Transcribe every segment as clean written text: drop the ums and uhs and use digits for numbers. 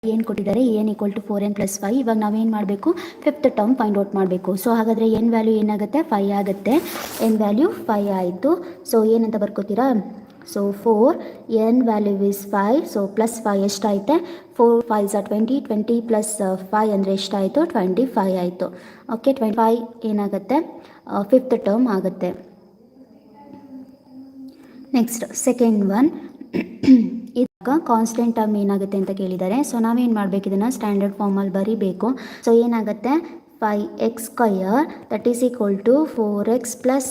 ಏನು ಕೊಟ್ಟಿದ್ದಾರೆ n = 4n + 5. ಇವಾಗ ನಾವೇನು ಮಾಡಬೇಕು, ಫಿಫ್ತ್ ಟರ್ಮ್ ಫೈಂಡ್ ಔಟ್ ಮಾಡಬೇಕು. ಸೊ ಹಾಗಾದರೆ n ವ್ಯಾಲ್ಯೂ ಏನಾಗುತ್ತೆ, 5 ಆಗುತ್ತೆ. n ವ್ಯಾಲ್ಯೂ 5 ಆಯಿತು. ಸೊ ಏನಂತ ಬರ್ಕೋತೀರಾ, so 4 n value is 5. So +5 ಎಷ್ಟಾಯಿತೆ, 4 5s are 20, 20 + 5 ಅಂದರೆ ಎಷ್ಟಾಯಿತು, 25 ಆಯಿತು. ಓಕೆ, 25 ಏನಾಗುತ್ತೆ, ಫಿಫ್ತ್ ಟರ್ಮ್ ಆಗುತ್ತೆ. ನೆಕ್ಸ್ಟ್ ಸೆಕೆಂಡ್ ಒನ್, ಇವಾಗ ಕಾನ್ಸ್ಟೆಂಟ್ ಟರ್ಮ್ ಏನಾಗುತ್ತೆ ಅಂತ ಕೇಳಿದ್ದಾರೆ. ಸೊ ನಾವೇನು ಮಾಡಬೇಕು, ಇದನ್ನು ಸ್ಟ್ಯಾಂಡರ್ಡ್ ಫಾರ್ಮಲ್ಲಿ ಬರೀಬೇಕು. ಸೊ ಏನಾಗುತ್ತೆ, 5x² that is equal to 4x plus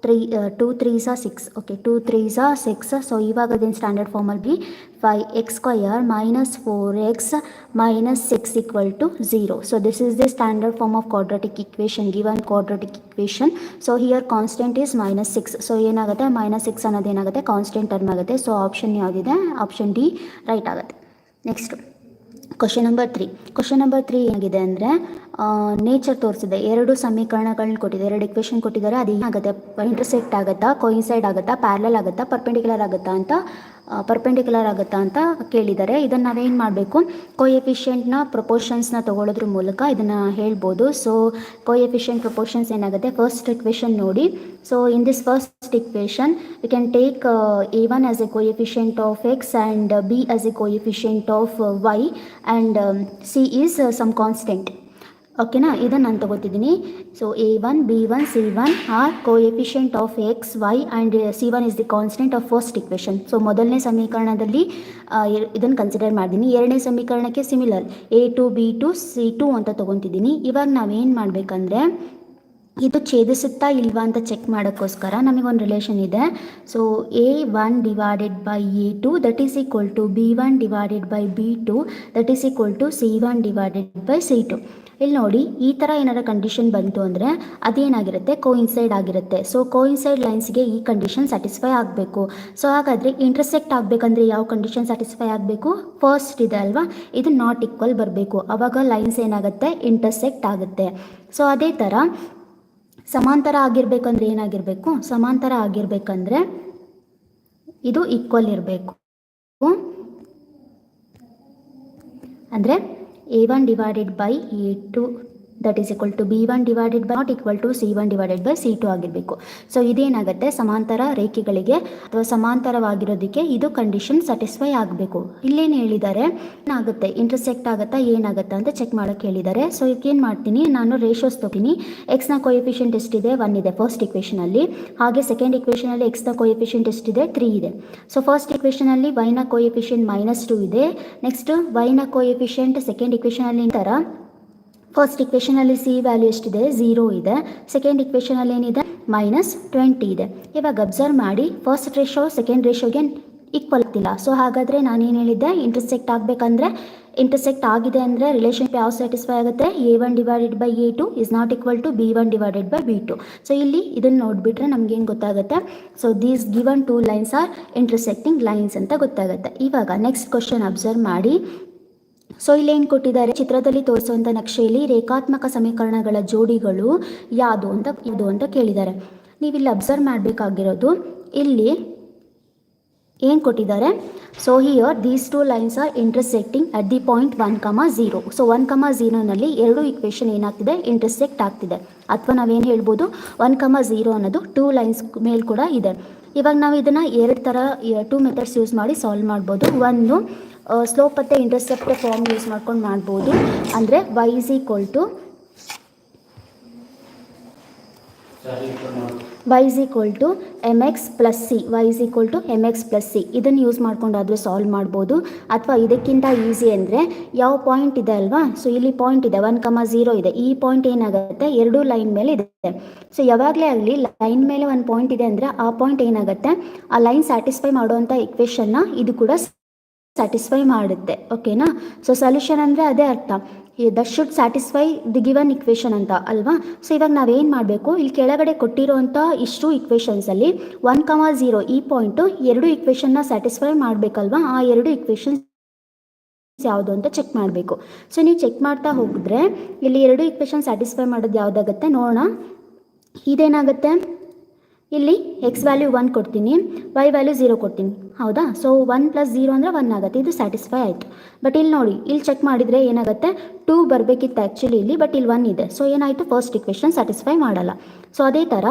2 3s are 6. Okay, 2 3s are 6. So ಇವಾಗ ಅದೇನು ಸ್ಟ್ಯಾಂಡರ್ಡ್ ಫಾರ್ಮಲ್ಲಿ 5x² minus 4x minus 6 = 0. So this is the standard form of quadratic equation, given quadratic equation. So here constant is -6. So ಏನಾಗುತ್ತೆ, -6 ಅನ್ನೋದು ಏನಾಗುತ್ತೆ, constant term ಆಗುತ್ತೆ. So option ಯಾವುದಿದೆ, option D right ಆಗುತ್ತೆ. Next question number 3 ಏನಾಗಿದೆ ಅಂದರೆ, nature ತೋರಿಸಿದೆ. 2 ಸಮೀಕರಣಗಳನ್ನ ಕೊಟ್ಟಿದೆ, 2 ಇಕ್ವೇಷನ್ ಕೊಟ್ಟಿದ್ದಾರೆ. ಅದು ಏನಾಗುತ್ತೆ, ಇಂಟರ್ಸೆಕ್ಟ್ ಆಗುತ್ತಾ, ಕೋಯಿನ್ಸೈಡ್ ಆಗುತ್ತಾ, ಪ್ಯಾರಲಲ್ ಆಗುತ್ತಾ, ಪರ್ಪೆಂಡಿಕ್ಯುಲರ್ ಆಗುತ್ತಾ ಅಂತ ಕೇಳಿದ್ದಾರೆ. ಇದನ್ನು ನಾವೇನು ಮಾಡಬೇಕು, ಕೋಎಫಿಷಿಯೆಂಟ್ನ ಪ್ರಪೋರ್ಷನ್ಸ್ನ ತಗೊಳ್ಳೋದ್ರ ಮೂಲಕ ಇದನ್ನು ಹೇಳ್ಬೋದು. ಸೊ ಕೋಎಫಿಷಿಯೆಂಟ್ ಪ್ರಪೋರ್ಷನ್ಸ್ ಏನಾಗುತ್ತೆ, ಫಸ್ಟ್ ಇಕ್ವೇಷನ್ ನೋಡಿ. So in this first equation we can take a1 as a coefficient of x and b as a coefficient of y and c is some constant. ಓಕೆನಾ, ಇದನ್ನು ನಾನು ತಗೋತಿದ್ದೀನಿ. So a1 b1 c1 are coefficient of x y and c1 is the constant of first equation. So ಮೊದಲನೇ ಸಮೀಕರಣದಲ್ಲಿ ಇದನ್ನು consider ಮಾಡಿದ್ದೀನಿ. ಎರಡನೇ ಸಮೀಕರಣಕ್ಕೆ ಸಿಮಿಲರ್ a2 b2 c2 ಅಂತ ತೊಗೊತಿದ್ದೀನಿ. ಇವಾಗ ನಾವೇನು ಮಾಡಬೇಕಂದ್ರೆ, ಇದು ಛೇದಿಸುತ್ತಾ ಇಲ್ವಾ ಅಂತ ಚೆಕ್ ಮಾಡೋಕ್ಕೋಸ್ಕರ ನಮಗೊಂದು ರಿಲೇಷನ್ ಇದೆ. So a1 divided by a2 that is equal to b1 divided by b2 that is equal to c1 divided by c2. ಇಲ್ಲಿ ನೋಡಿ, ಈ ಥರ ಏನಾರ ಕಂಡೀಷನ್ ಬಂತು ಅಂದರೆ ಅದೇನಾಗಿರುತ್ತೆ, ಕೋಇನ್ಸೈಡ್ ಆಗಿರುತ್ತೆ. ಸೊ ಕೋಇನ್ಸೈಡ್ ಲೈನ್ಸ್ಗೆ ಈ ಕಂಡೀಷನ್ ಸ್ಯಾಟಿಸ್ಫೈ ಆಗಬೇಕು. ಸೊ ಹಾಗಾದರೆ ಇಂಟರ್ಸೆಕ್ಟ್ ಆಗಬೇಕಂದ್ರೆ ಯಾವ ಕಂಡೀಷನ್ ಸ್ಯಾಟಿಸ್ಫೈ ಆಗಬೇಕು, ಫಸ್ಟ್ ಇದೆ ಅಲ್ವಾ, ಇದು ನಾಟ್ ಈಕ್ವಲ್ ಬರಬೇಕು. ಆವಾಗ ಲೈನ್ಸ್ ಏನಾಗುತ್ತೆ, ಇಂಟರ್ಸೆಕ್ಟ್ ಆಗುತ್ತೆ. ಸೊ ಅದೇ ಥರ ಸಮಾಂತರ ಆಗಿರಬೇಕಂದ್ರೆ ಏನಾಗಿರಬೇಕು, ಸಮಾಂತರ ಆಗಿರಬೇಕಂದ್ರೆ ಇದು ಈಕ್ವಲ್ ಇರಬೇಕು. ಅಂದರೆ a1 divided by a2 that is equal to b1 divided by not equal to c1 divided by c2 ಆಗಿರಬೇಕು. ಸೊ ಇದೇನಾಗುತ್ತೆ, ಸಮಾಂತರ ರೇಖೆಗಳಿಗೆ ಅಥವಾ ಸಮಾಂತರವಾಗಿರೋದಕ್ಕೆ ಇದು ಕಂಡೀಷನ್ ಸ್ಯಾಟಿಸ್ಫೈ ಆಗಬೇಕು. ಇಲ್ಲೇನು ಹೇಳಿದ್ದಾರೆ, ಏನಾಗುತ್ತೆ, ಇಂಟರ್ಸೆಕ್ಟ್ ಆಗುತ್ತಾ ಏನಾಗುತ್ತಾ ಅಂತ ಚೆಕ್ ಮಾಡೋಕ್ಕೆ ಹೇಳಿದ್ದಾರೆ. ಸೊ ಇದಕ್ಕೇನು ಮಾಡ್ತೀನಿ, ನಾನು ರೇಷೋಸ್ ತೊಗೊತೀನಿ. ಎಕ್ಸ್ನ ಕೋಎಫಿಷಿಯೆಂಟ್ ಎಷ್ಟಿದೆ, 1 ಇದೆ ಫಸ್ಟ್ ಇಕ್ವೇಷನಲ್ಲಿ. ಹಾಗೆ ಸೆಕೆಂಡ್ ಇಕ್ವೇಷನಲ್ಲಿ ಎಕ್ಸ್ನ ಕೋಎಫಿಷಿಯೆಂಟ್ ಎಷ್ಟಿದೆ, 3 ಇದೆ. ಸೊ ಫಸ್ಟ್ ಇಕ್ವೇಷನಲ್ಲಿ ವೈನ ಕೋಎಫಿಷಿಯೆಂಟ್ -2 ಇದೆ. ನೆಕ್ಸ್ಟ್ ವೈನ ಕೋಎಫಿಷಿಯೆಂಟ್ ಸೆಕೆಂಡ್ ಇಕ್ವೇಷನಲ್ಲಿ ಥರ ಫಸ್ಟ್ ಇಕ್ವೇಷನಲ್ಲಿ ಸಿ ವ್ಯಾಲ್ಯೂ ಎಷ್ಟಿದೆ, 0 ಇದೆ. ಸೆಕೆಂಡ್ ಇಕ್ವೇಷನಲ್ಲಿ ಏನಿದೆ, -20 ಇದೆ. ಇವಾಗ ಅಬ್ಸರ್ವ್ ಮಾಡಿ, ಫಸ್ಟ್ ರೇಷೋ ಸೆಕೆಂಡ್ ರೇಷೋಗೆ ಈಕ್ವಲ್ ಆಗ್ತಿಲ್ಲ. ಸೊ ಹಾಗಾದರೆ ನಾನೇನು ಹೇಳಿದ್ದೆ, ಇಂಟರ್ಸೆಕ್ಟ್ ಆಗಬೇಕಂದ್ರೆ, ಇಂಟರ್ಸೆಕ್ಟ್ ಆಗಿದೆ ಅಂದರೆ ರಿಲೇಷನ್ಶಿಪ್ ಯಾವ ಸ್ಯಾಟಿಸ್ಫೈ ಆಗುತ್ತೆ, a1 divided by a2 is not equal to b1 divided by b2. So ಇಲ್ಲಿ ಇದನ್ನು ನೋಡಿಬಿಟ್ರೆ ನಮಗೇನು ಗೊತ್ತಾಗುತ್ತೆ, so these given 2 lines are intersecting lines ಅಂತ ಗೊತ್ತಾಗುತ್ತೆ. ಇವಾಗ ನೆಕ್ಸ್ಟ್ ಕ್ವಶನ್ ಅಬ್ಸರ್ವ್ ಮಾಡಿ. ಸೊ ಇಲ್ಲಿ ಏನು ಕೊಟ್ಟಿದ್ದಾರೆ, ಚಿತ್ರದಲ್ಲಿ ತೋರಿಸುವಂಥ ನಕ್ಷೆಯಲ್ಲಿ ರೇಖಾತ್ಮಕ ಸಮೀಕರಣಗಳ ಜೋಡಿಗಳು ಯಾವುದು ಅಂತ ಕೇಳಿದ್ದಾರೆ. ನೀವಿಲ್ಲಿ ಅಬ್ಸರ್ವ್ ಮಾಡಬೇಕಾಗಿರೋದು, ಇಲ್ಲಿ ಏನು ಕೊಟ್ಟಿದ್ದಾರೆ, so here these 2 lines are intersecting at the point 1,0. So 1,0ನಲ್ಲಿ 2 ಇಕ್ವೇಷನ್ ಏನಾಗ್ತಿದೆ, ಇಂಟರ್ಸೆಕ್ಟ್ ಆಗ್ತಿದೆ. ಅಥವಾ ನಾವೇನು ಹೇಳ್ಬೋದು, 1,0 ಅನ್ನೋದು 2 ಲೈನ್ಸ್ ಮೇಲೆ ಕೂಡ ಇದೆ. ಇವಾಗ ನಾವು ಇದನ್ನು 2 ಮೆಥಡ್ಸ್ ಯೂಸ್ ಮಾಡಿ ಸಾಲ್ವ್ ಮಾಡ್ಬೋದು. ಒಂದು ಸ್ಲೋಪ್ ಮತ್ತು ಇಂಟರ್ಸೆಪ್ಟ್ ಫಾರ್ಮ್ ಯೂಸ್ ಮಾಡ್ಕೊಂಡು ಮಾಡ್ಬೋದು. ಅಂದರೆ y is equal to mx plus c, y is equal to mx plus c ಇದನ್ನು ಯೂಸ್ ಮಾಡ್ಕೊಂಡಾದರೂ ಸಾಲ್ವ್ ಮಾಡ್ಬೋದು. ಅಥವಾ ಇದಕ್ಕಿಂತ ಈಸಿ ಅಂದರೆ, ಯಾವ ಪಾಯಿಂಟ್ ಇದೆ ಅಲ್ವಾ, ಸೊ ಇಲ್ಲಿ ಪಾಯಿಂಟ್ ಇದೆ 1,0 ಇದೆ. ಈ ಪಾಯಿಂಟ್ ಏನಾಗುತ್ತೆ, 2 ಲೈನ್ ಮೇಲೆ ಇದೆ. ಸೊ ಯಾವಾಗಲೇ ಆಗಲಿ ಲೈನ್ ಮೇಲೆ ಒಂದು ಪಾಯಿಂಟ್ ಇದೆ ಅಂದರೆ ಆ ಪಾಯಿಂಟ್ ಏನಾಗುತ್ತೆ, ಆ ಲೈನ್ ಸ್ಯಾಟಿಸ್ಫೈ ಮಾಡುವಂಥ ಇಕ್ವೇಷನ್ನ ಇದು ಕೂಡ ಸ್ಯಾಟಿಸ್ಫೈ ಮಾಡುತ್ತೆ. ಓಕೆನಾ, ಸೊ ಸೊಲ್ಯೂಷನ್ ಅಂದರೆ ಅದೇ ಅರ್ಥ, that should satisfy the given equation ಅಂತ ಅಲ್ವಾ. ಸೊ ಇವಾಗ ನಾವೇನು ಮಾಡಬೇಕು, ಇಲ್ಲಿ ಕೆಳಗಡೆ ಕೊಟ್ಟಿರೋವಂಥ ಇಷ್ಟು ಇಕ್ವೇಷನ್ಸಲ್ಲಿ 1,0 ಈ ಪಾಯಿಂಟು 2 ಇಕ್ವೇಷನ್ನ ಸ್ಯಾಟಿಸ್ಫೈ ಮಾಡಬೇಕಲ್ವಾ. ಆ 2 ಇಕ್ವೇಷನ್ಸ್ ಯಾವುದು ಅಂತ ಚೆಕ್ ಮಾಡಬೇಕು. ಸೊ ನೀವು ಚೆಕ್ ಮಾಡ್ತಾ ಹೋಗಿದ್ರೆ ಇಲ್ಲಿ 2 ಇಕ್ವೇಷನ್ ಸ್ಯಾಟಿಸ್ಫೈ ಮಾಡೋದು ಯಾವುದಾಗುತ್ತೆ ನೋಡೋಣ. ಇದೇನಾಗುತ್ತೆ, ಇಲ್ಲಿ x ವ್ಯಾಲ್ಯೂ 1 ಕೊಡ್ತೀನಿ, y ವ್ಯಾಲ್ಯೂ 0 ಕೊಡ್ತೀನಿ. ಹೌದಾ. ಸೊ 1 + 0 ಅಂದರೆ 1 ಆಗುತ್ತೆ, ಇದು ಸ್ಯಾಟಿಸ್ಫೈ ಆಯಿತು. ಬಟ್ ಇಲ್ಲಿ ನೋಡಿ, ಇಲ್ಲಿ ಚೆಕ್ ಮಾಡಿದರೆ ಏನಾಗುತ್ತೆ, 2 ಬರಬೇಕಿತ್ತು ಆ್ಯಕ್ಚುಲಿ ಇಲ್ಲಿ, ಬಟ್ ಇಲ್ಲಿ 1 ಇದೆ. ಸೊ ಏನಾಯಿತು, ಫಸ್ಟ್ ಇಕ್ವೇಷನ್ ಸ್ಯಾಟಿಸ್ಫೈ ಮಾಡಲ್ಲ. ಸೊ ಅದೇ ಥರ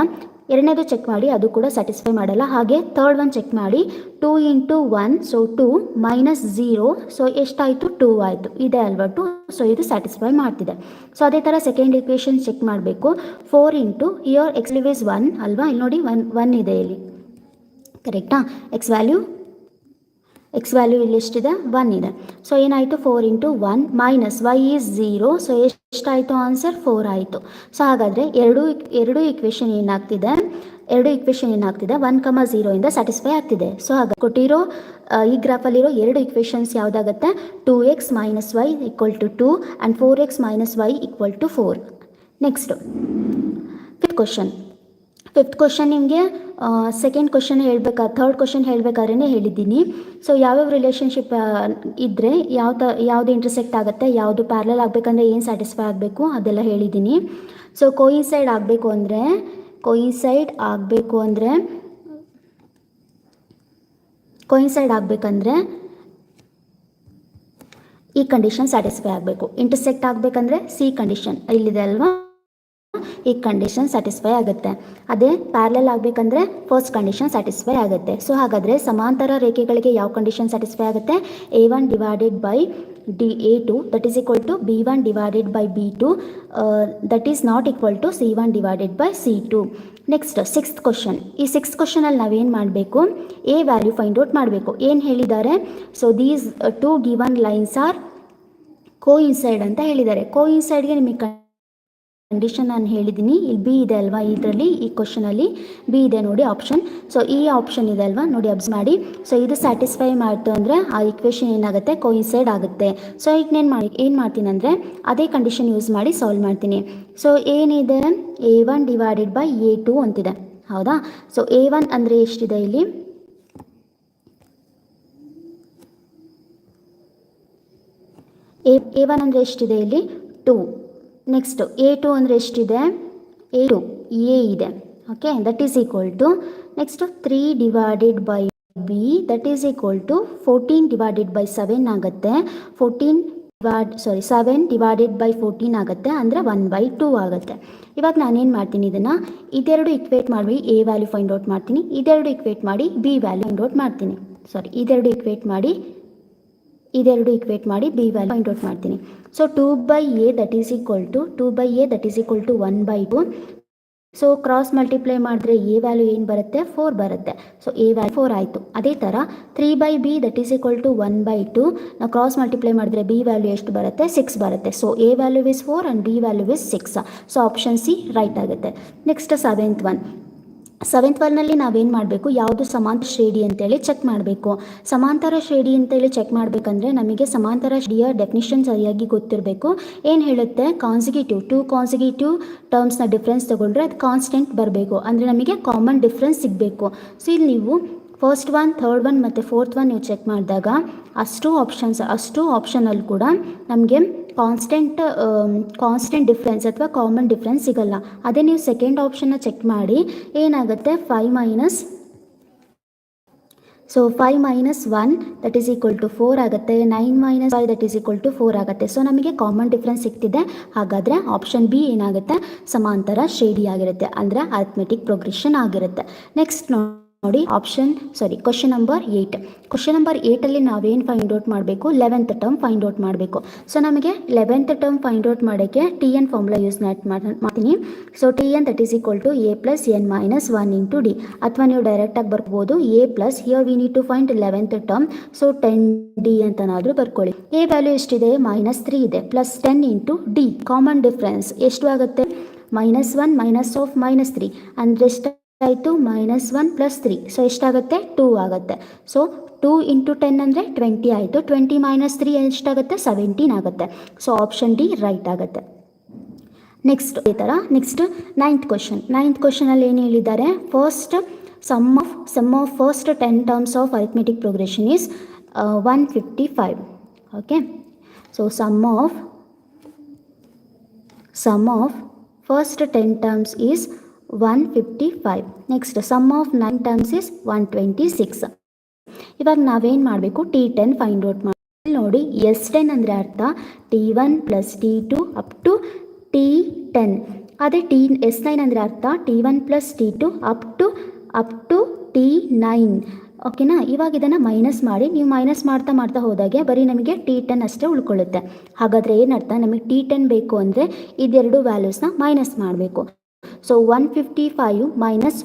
ಎರಡನೇದು ಚೆಕ್ ಮಾಡಿ, ಅದು ಕೂಡ ಸ್ಯಾಟಿಸ್ಫೈ ಮಾಡಲ್ಲ. ಹಾಗೆ ಥರ್ಡ್ ಒನ್ ಚೆಕ್ ಮಾಡಿ, 2 × 1, ಸೊ 2 - 0, ಸೊ ಎಷ್ಟಾಯಿತು, 2 ಆಯಿತು, ಇದೆ ಅಲ್ವಾ 2. ಸೊ ಇದು ಸ್ಯಾಟಿಸ್ಫೈ ಮಾಡ್ತಿದೆ. ಸೊ ಅದೇ ಥರ ಸೆಕೆಂಡ್ ಇಕ್ವೇಷನ್ ಚೆಕ್ ಮಾಡಬೇಕು. 4 × ಹಿಯರ್ ಎಕ್ಸ್ ವ್ಯಾಲ್ಯೂ ಇಸ್ 1 ಅಲ್ವಾ, ಇಲ್ಲಿ ನೋಡಿ 1 ಇದೆ ಇಲ್ಲಿ, ಕರೆಕ್ಟಾ. ಎಕ್ಸ್ ವ್ಯಾಲ್ಯೂ ಇಲ್ಲಿ ಎಷ್ಟಿದೆ, 1 ಇದೆ. ಸೊ ಏನಾಯಿತು, 4 × 1 - y ಈಸ್ 0, ಸೊ ಎಷ್ಟಾಯಿತು ಆನ್ಸರ್, 4 ಆಯಿತು. ಸೊ ಹಾಗಾದರೆ ಎರಡು ಇಕ್ವೇಷನ್ ಏನಾಗ್ತಿದೆ, 1, 0 ಇಂದ ಸ್ಯಾಟಿಸ್ಫೈ ಆಗ್ತಿದೆ. ಸೊ ಹಾಗೆ ಕೊಟ್ಟಿರೋ ಈ ಗ್ರಾಫಲ್ಲಿರೋ ಎರಡು ಇಕ್ವೇಷನ್ಸ್ ಯಾವುದಾಗುತ್ತೆ, 2x - y = 2 and 4x - y = 4. Next fifth question ನಿಮಗೆ ಸೆಕೆಂಡ್ ಕ್ವಶನ್ ಥರ್ಡ್ ಕ್ವಶನ್ ಹೇಳಬೇಕಾದ್ರೇ ಹೇಳಿದ್ದೀನಿ. ಸೊ ಯಾವ್ಯಾವ ರಿಲೇಷನ್ಶಿಪ್ ಇದ್ದರೆ ಯಾವುದು ಇಂಟರ್ಸೆಕ್ಟ್ ಆಗುತ್ತೆ, ಯಾವುದು ಪ್ಯಾರಲಲ್ ಆಗಬೇಕಂದ್ರೆ ಏನು ಸ್ಯಾಟಿಸ್ಫೈ ಆಗಬೇಕು ಅದೆಲ್ಲ ಹೇಳಿದ್ದೀನಿ. ಸೊ ಕೋಯಿನ್ಸೈಡ್ ಆಗಬೇಕು ಆಗಬೇಕಂದ್ರೆ ಈ ಕಂಡೀಷನ್ ಸ್ಯಾಟಿಸ್ಫೈ ಆಗಬೇಕು. ಇಂಟರ್ಸೆಕ್ಟ್ ಆಗಬೇಕಂದ್ರೆ ಸಿ ಕಂಡೀಷನ್ ಇಲ್ಲಿದೆ ಅಲ್ವಾ, ಈ ಕಂಡೀಷನ್ ಸ್ಯಾಟಿಸ್ಫೈ ಆಗುತ್ತೆ. ಅದೇ ಪ್ಯಾರಲಲ್ ಆಗಬೇಕಂದ್ರೆ ಫಸ್ಟ್ ಕಂಡೀಷನ್ ಸ್ಯಾಟಿಸ್ಫೈ ಆಗುತ್ತೆ. ಸೊ ಹಾಗಾದರೆ ಸಮಾಂತರ ರೇಖೆಗಳಿಗೆ ಯಾವ ಕಂಡೀಷನ್ ಸ್ಯಾಟಿಸ್ಫೈ ಆಗುತ್ತೆ, A1 / A2 that is equal to B1 / B2 that is not equal to C1 / C2. Next sixth question. ಈ ಸಿಕ್ಸ್ತ್ ಕ್ವಶನಲ್ಲಿ ನಾವೇನು ಮಾಡಬೇಕು, ಎ ವ್ಯಾಲ್ಯೂ ಫೈಂಡ್ ಔಟ್ ಮಾಡಬೇಕು. ಏನು ಹೇಳಿದ್ದಾರೆ, so these 2 given lines are coincide ಅಂತ ಹೇಳಿದ್ದಾರೆ. ಕೋಇನ್ಸೈಡ್ಗೆ ನಿಮಗೆ ಕಂಡೀಷನ್ ನಾನು ಹೇಳಿದ್ದೀನಿ. ಇಲ್ಲಿ ಬಿ ಇದೆ ಅಲ್ವಾ, ಇದರಲ್ಲಿ ಈ ಕ್ವಶನಲ್ಲಿ ಬಿ ಇದೆ ನೋಡಿ ಆಪ್ಷನ್. ಸೊ ಈ ಆಪ್ಷನ್ ಇದೆ ಅಲ್ವಾ ನೋಡಿ, ಅಬ್ಸರ್ವ್ ಮಾಡಿ. ಸೊ ಇದು ಸ್ಯಾಟಿಸ್ಫೈ ಮಾಡ್ತು ಅಂದರೆ ಆ ಇಕ್ವೇಷನ್ ಏನಾಗುತ್ತೆ, ಕೋಇನ್ಸೈಡ್ ಆಗುತ್ತೆ. ಸೊ ಈಗ ಏನು ಮಾಡ್ತೀನಿ ಅಂದರೆ ಅದೇ ಕಂಡೀಷನ್ ಯೂಸ್ ಮಾಡಿ ಸಾಲ್ವ್ ಮಾಡ್ತೀನಿ. ಸೊ ಏನಿದೆ, A1 / A2 ಅಂತಿದೆ, ಹೌದಾ. ಸೊ A1 ಅಂದರೆ ಎಷ್ಟಿದೆ ಇಲ್ಲಿ, A1 ಅಂದರೆ ಎಷ್ಟಿದೆ ಇಲ್ಲಿ, 2. ನೆಕ್ಸ್ಟ್ A2 ಅಂದರೆ ಎಷ್ಟಿದೆ, A2 ಎ ಇದೆ, okay. That is equal to next 3 / B that is equal to 14 / 7 ಆಗುತ್ತೆ. 7 / 14 ಆಗುತ್ತೆ, ಅಂದರೆ 1/2 ಆಗುತ್ತೆ. ಇವಾಗ ನಾನೇನು ಮಾಡ್ತೀನಿ, ಇದೆರಡು ಇಕ್ವೇಟ್ ಮಾಡಿ ಎ ವ್ಯಾಲ್ಯೂ ಫೈಂಡ್ ಔಟ್ ಮಾಡ್ತೀನಿ, ಇದೆರಡು ಇಕ್ವೇಟ್ ಮಾಡಿ ಬಿ ವ್ಯಾಲ್ಯೂ ಫೈಂಡ್ ಔಟ್ ಮಾಡ್ತೀನಿ. ಇದೆರಡು ಇಕ್ವೇಟ್ ಮಾಡಿ ಬಿ ವ್ಯಾಲ್ಯೂ ಫೈಂಡ್ ಔಟ್ ಮಾಡ್ತೀನಿ. So 2/a that is equal to 1/2. So cross multiply ಮಾಡಿದ್ರೆ ಎ ವ್ಯಾಲ್ಯೂ ಏನು ಬರುತ್ತೆ, 4 ಬರುತ್ತೆ. ಸೊ ಎ ವ್ಯಾಲ್ಯೂ 4 ಆಯಿತು. ಅದೇ ಥರ 3/b that is equal to 1/2. ನಾವು ಕ್ರಾಸ್ ಮಲ್ಟಿಪ್ಲೈ ಮಾಡಿದ್ರೆ ಬಿ ವ್ಯಾಲ್ಯೂ ಎಷ್ಟು ಬರುತ್ತೆ, 6 ಬರುತ್ತೆ. So A value is 4 and B value is 6. So option C right ಆಗುತ್ತೆ. ನೆಕ್ಸ್ಟ್ ಸೆವೆಂತ್ ಒನ್ನಲ್ಲಿ ನಾವೇನು ಮಾಡಬೇಕು, ಯಾವುದು ಸಮಾಂತರ ಶ್ರೇಣಿ ಅಂತೇಳಿ ಚೆಕ್ ಮಾಡಬೇಕು. ಸಮಾಂತರ ಶ್ರೇಣಿ ಅಂತೇಳಿ ಚೆಕ್ ಮಾಡಬೇಕಂದ್ರೆ ನಮಗೆ ಸಮಾಂತರ ಶ್ರೇಣಿಯ ಡೆಫಿನಿಷನ್ ಸರಿಯಾಗಿ ಗೊತ್ತಿರಬೇಕು. ಏನು ಹೇಳುತ್ತೆ, ಟೂ ಕಾನ್ಸಿಕ್ಯೂಟಿವ್ ಟರ್ಮ್ಸ್ನ ಡಿಫ್ರೆನ್ಸ್ ತೊಗೊಂಡ್ರೆ ಅದು ಕಾನ್ಸ್ಟೆಂಟ್ ಬರಬೇಕು, ಅಂದರೆ ನಮಗೆ ಕಾಮನ್ ಡಿಫ್ರೆನ್ಸ್ ಸಿಗಬೇಕು. ಸೊ ಇಲ್ಲಿ ನೀವು ಫಸ್ಟ್ ಒನ್, ಥರ್ಡ್ ಒನ್ ಮತ್ತು ಫೋರ್ತ್ ಒನ್ ನೀವು ಚೆಕ್ ಮಾಡಿದಾಗ ಅಷ್ಟು ಆಪ್ಷನಲ್ಲಿ ಕೂಡ ನಮಗೆ ಕಾನ್ಸ್ಟೆಂಟ್ ಡಿಫ್ರೆನ್ಸ್ ಅಥವಾ ಕಾಮನ್ ಡಿಫ್ರೆನ್ಸ್ ಸಿಗಲ್ಲ. ಅದೇ ನೀವು ಸೆಕೆಂಡ್ ಆಪ್ಷನ್ನ ಚೆಕ್ ಮಾಡಿ ಏನಾಗುತ್ತೆ, 5 - 1 ದಟ್ ಈಸ್ ಈಕ್ವಲ್ ಟು 4 ಆಗುತ್ತೆ. 9 - 5 ದಟ್ ಈಸ್ ಈಕ್ವಲ್ ಟು 4 ಆಗುತ್ತೆ. ಸೊ ನಮಗೆ ಕಾಮನ್ ಡಿಫ್ರೆನ್ಸ್ ಸಿಗ್ತಿದೆ. ಹಾಗಾದರೆ ಆಪ್ಷನ್ ಬಿ ಏನಾಗುತ್ತೆ, ಸಮಾಂತರ ಶ್ರೇಣಿ ಆಗಿರುತ್ತೆ, ಅಂದರೆ ಅರಿಥ್ಮೆಟಿಕ್ ಪ್ರೋಗ್ರೆಷನ್ ಆಗಿರುತ್ತೆ. ನೆಕ್ಸ್ಟ್ ನೋಡಿ ಕ್ವಶನ್ ನಂಬರ್ 8. ಕ್ವಶನ್ ನಂಬರ್ 8ಅಲ್ಲಿ ನಾವೇನು ಫೈಂಡ್ ಔಟ್ ಮಾಡಬೇಕು, 11th ಟರ್ಮ್ ಫೈಂಡ್ ಔಟ್ ಮಾಡಬೇಕು. ಸೊ ನಮಗೆ 11th ಟರ್ಮ್ ಫೈಂಡ್ ಔಟ್ ಮಾಡೋಕ್ಕೆ TN ಫಾರ್ಮುಲಾ ಯೂಸ್ ಮಾಡ್ತೀನಿ. So TN that is equal to A + n - 1 × D, ಅಥವಾ ನೀವು ಡೈರೆಕ್ಟಾಗಿ ಬರ್ಬೋದು A plus here we need to find 11th term. So 10D ಅಂತನಾದರೂ ಬರ್ಕೊಳ್ಳಿ. ಎ ವ್ಯಾಲ್ಯೂ ಎಷ್ಟಿದೆ, -3 ಇದೆ, ಪ್ಲಸ್ 10 × D ಕಾಮನ್ ಡಿಫ್ರೆನ್ಸ್ ಎಷ್ಟು ಆಗುತ್ತೆ, -1 - -3 ಅಂದರೆ ಆಯಿತು, -1 + 3. ಸೊ ಎಷ್ಟಾಗುತ್ತೆ, 2 ಆಗುತ್ತೆ. ಸೊ 2 × 10 ಅಂದರೆ 20 ಆಯಿತು. 20 - 3 ಎಷ್ಟಾಗುತ್ತೆ, 17 ಆಗುತ್ತೆ. ಸೊ ಆಪ್ಷನ್ ಡಿ ರೈಟ್ ಆಗುತ್ತೆ. ನೆಕ್ಸ್ಟ್ ಈ ಥರ ನೈನ್ತ್ ಕ್ವಶನಲ್ಲಿ ಏನು ಹೇಳಿದ್ದಾರೆ, first sum of first 10 terms of arithmetic progression is 155. Okay. So sum of first 10 terms is 155. Next sum of 9 terms is 126. ಇವಾಗ ನಾವೇನು ಮಾಡಬೇಕು, T10 ಫೈಂಡ್ ಔಟ್ ಮಾಡಿ. ನೋಡಿ S10 ಅಂದರೆ ಅರ್ಥ T1 + T2 up to T10. ಅದೇ S9 ಅಂದರೆ ಅರ್ಥ T1 + T2 up to T9. ಓಕೆನಾ. ಇವಾಗ ಇದನ್ನು ಮೈನಸ್ ಮಾಡಿ, ನೀವು ಮೈನಸ್ ಮಾಡ್ತಾ ಮಾಡ್ತಾ ಹೋದಾಗೆ ಬರೀ ನಮಗೆ T10 ಅಷ್ಟೇ ಉಳ್ಕೊಳ್ಳುತ್ತೆ. ಹಾಗಾದರೆ ಏನರ್ಥ, ನಮಗೆ T10 ಬೇಕು ಅಂದರೆ ಇದೆರಡು ವ್ಯಾಲ್ಯೂಸ್ನ ಮೈನಸ್ ಮಾಡಬೇಕು. ಸೊ 155 -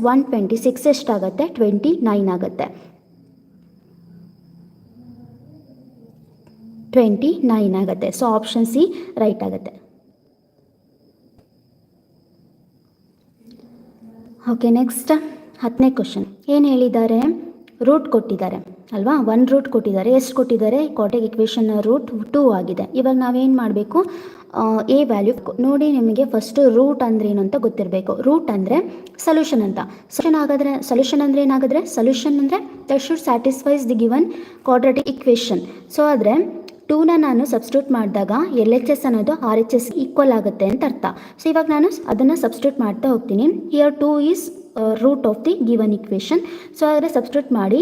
126 ಎಷ್ಟಾಗುತ್ತೆ, 29 ಆಗುತ್ತೆ. 29 ಆಗುತ್ತೆ. ಸೊ ಆಪ್ಷನ್ ಸಿ ರೈಟ್ ಆಗುತ್ತೆ. ಓಕೆ, ನೆಕ್ಸ್ಟ್ 10ನೇ ಕ್ವಶನ್. ಏನು ಹೇಳಿದ್ದಾರೆ, ರೂಟ್ ಕೊಟ್ಟಿದ್ದಾರೆ ಅಲ್ವಾ, 1 ರೂಟ್ ಕೊಟ್ಟಿದ್ದಾರೆ. ಎಷ್ಟು ಕೊಟ್ಟಿದ್ದಾರೆ, ಕ್ವಾಡ್ರಾಟಿಕ್ ಇಕ್ವೇಷನ್ ರೂಟ್ 2 ಆಗಿದೆ. ಇವಾಗ ನಾವೇನು ಮಾಡಬೇಕು, ಎ ವ್ಯಾಲ್ಯೂ ನೋಡಿ. ನಿಮಗೆ ಫಸ್ಟು ರೂಟ್ ಅಂದರೆ ಏನು ಅಂತ ಗೊತ್ತಿರಬೇಕು. ರೂಟ್ ಅಂದರೆ ಸೊಲ್ಯೂಷನ್ ಅಂತ. ಸೊಲ್ಯೂಷನ್ ಅಂದರೆ ಏನಾಗಿದ್ರೆ, ಸೊಲ್ಯೂಷನ್ ಅಂದರೆ that should satisfies the given quadratic equation. So ಆದರೆ 2ನ ನಾನು ಸಬ್ಸ್ಟಿಟ್ಯೂಟ್ ಮಾಡಿದಾಗ LHS ಅನ್ನೋದು RHS ಈಕ್ವಲ್ ಆಗುತ್ತೆ ಅಂತ ಅರ್ಥ. ಸೊ ಇವಾಗ ನಾನು ಅದನ್ನು ಸಬ್ಸ್ಟಿಟ್ಯೂಟ್ ಮಾಡ್ತಾ ಹೋಗ್ತೀನಿ. Here 2 is root of the given equation. So ಆದರೆ ಸಬ್ಸ್ಟಿಟ್ಯೂಟ್ ಮಾಡಿ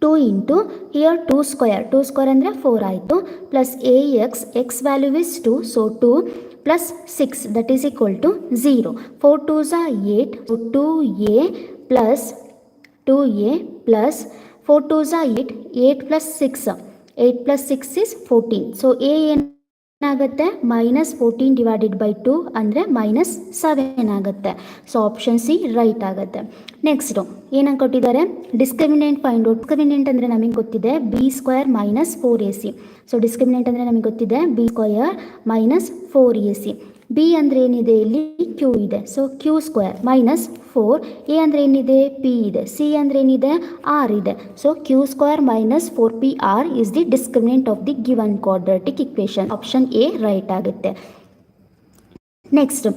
2 ಇಂಟು ಹಿಯರ್ 2 ಸ್ಕ್ವೇರ್ ಅಂದರೆ 4 ಆಯಿತು, plus X value is 2, so 2 plus 6 that is equal to 0. 4 2s are 8, so 2a plus 4 2s are 8, 8 plus 6, 8 plus 6 is 14. So A ಏನಾಗುತ್ತೆ, -14/2 ಅಂದರೆ -7 ಆಗುತ್ತೆ. So option C right ಆಗುತ್ತೆ. Next ಏನಂತ ಕೊಟ್ಟಿದ್ದಾರೆ, discriminant find out. Discriminant ಅಂದರೆ ನಮಗೆ ಗೊತ್ತಿದೆ B² - 4AC. So discriminant ಅಂದರೆ ನಮಗೆ ಗೊತ್ತಿದೆ B² - 4AC. ಬಿ ಅಂದರೆ ಏನಿದೆ, ಇಲ್ಲಿ ಕ್ಯೂ ಇದೆ, ಸೊ Q² -4. ಎ ಅಂದರೆ ಏನಿದೆ, P ಇದೆ. ಸಿ ಅಂದರೆ ಏನಿದೆ, R ಇದೆ. So Q² - 4PR is the discriminant of the given quadratic equation. Option A right ಆಗುತ್ತೆ. ನೆಕ್ಸ್ಟ್,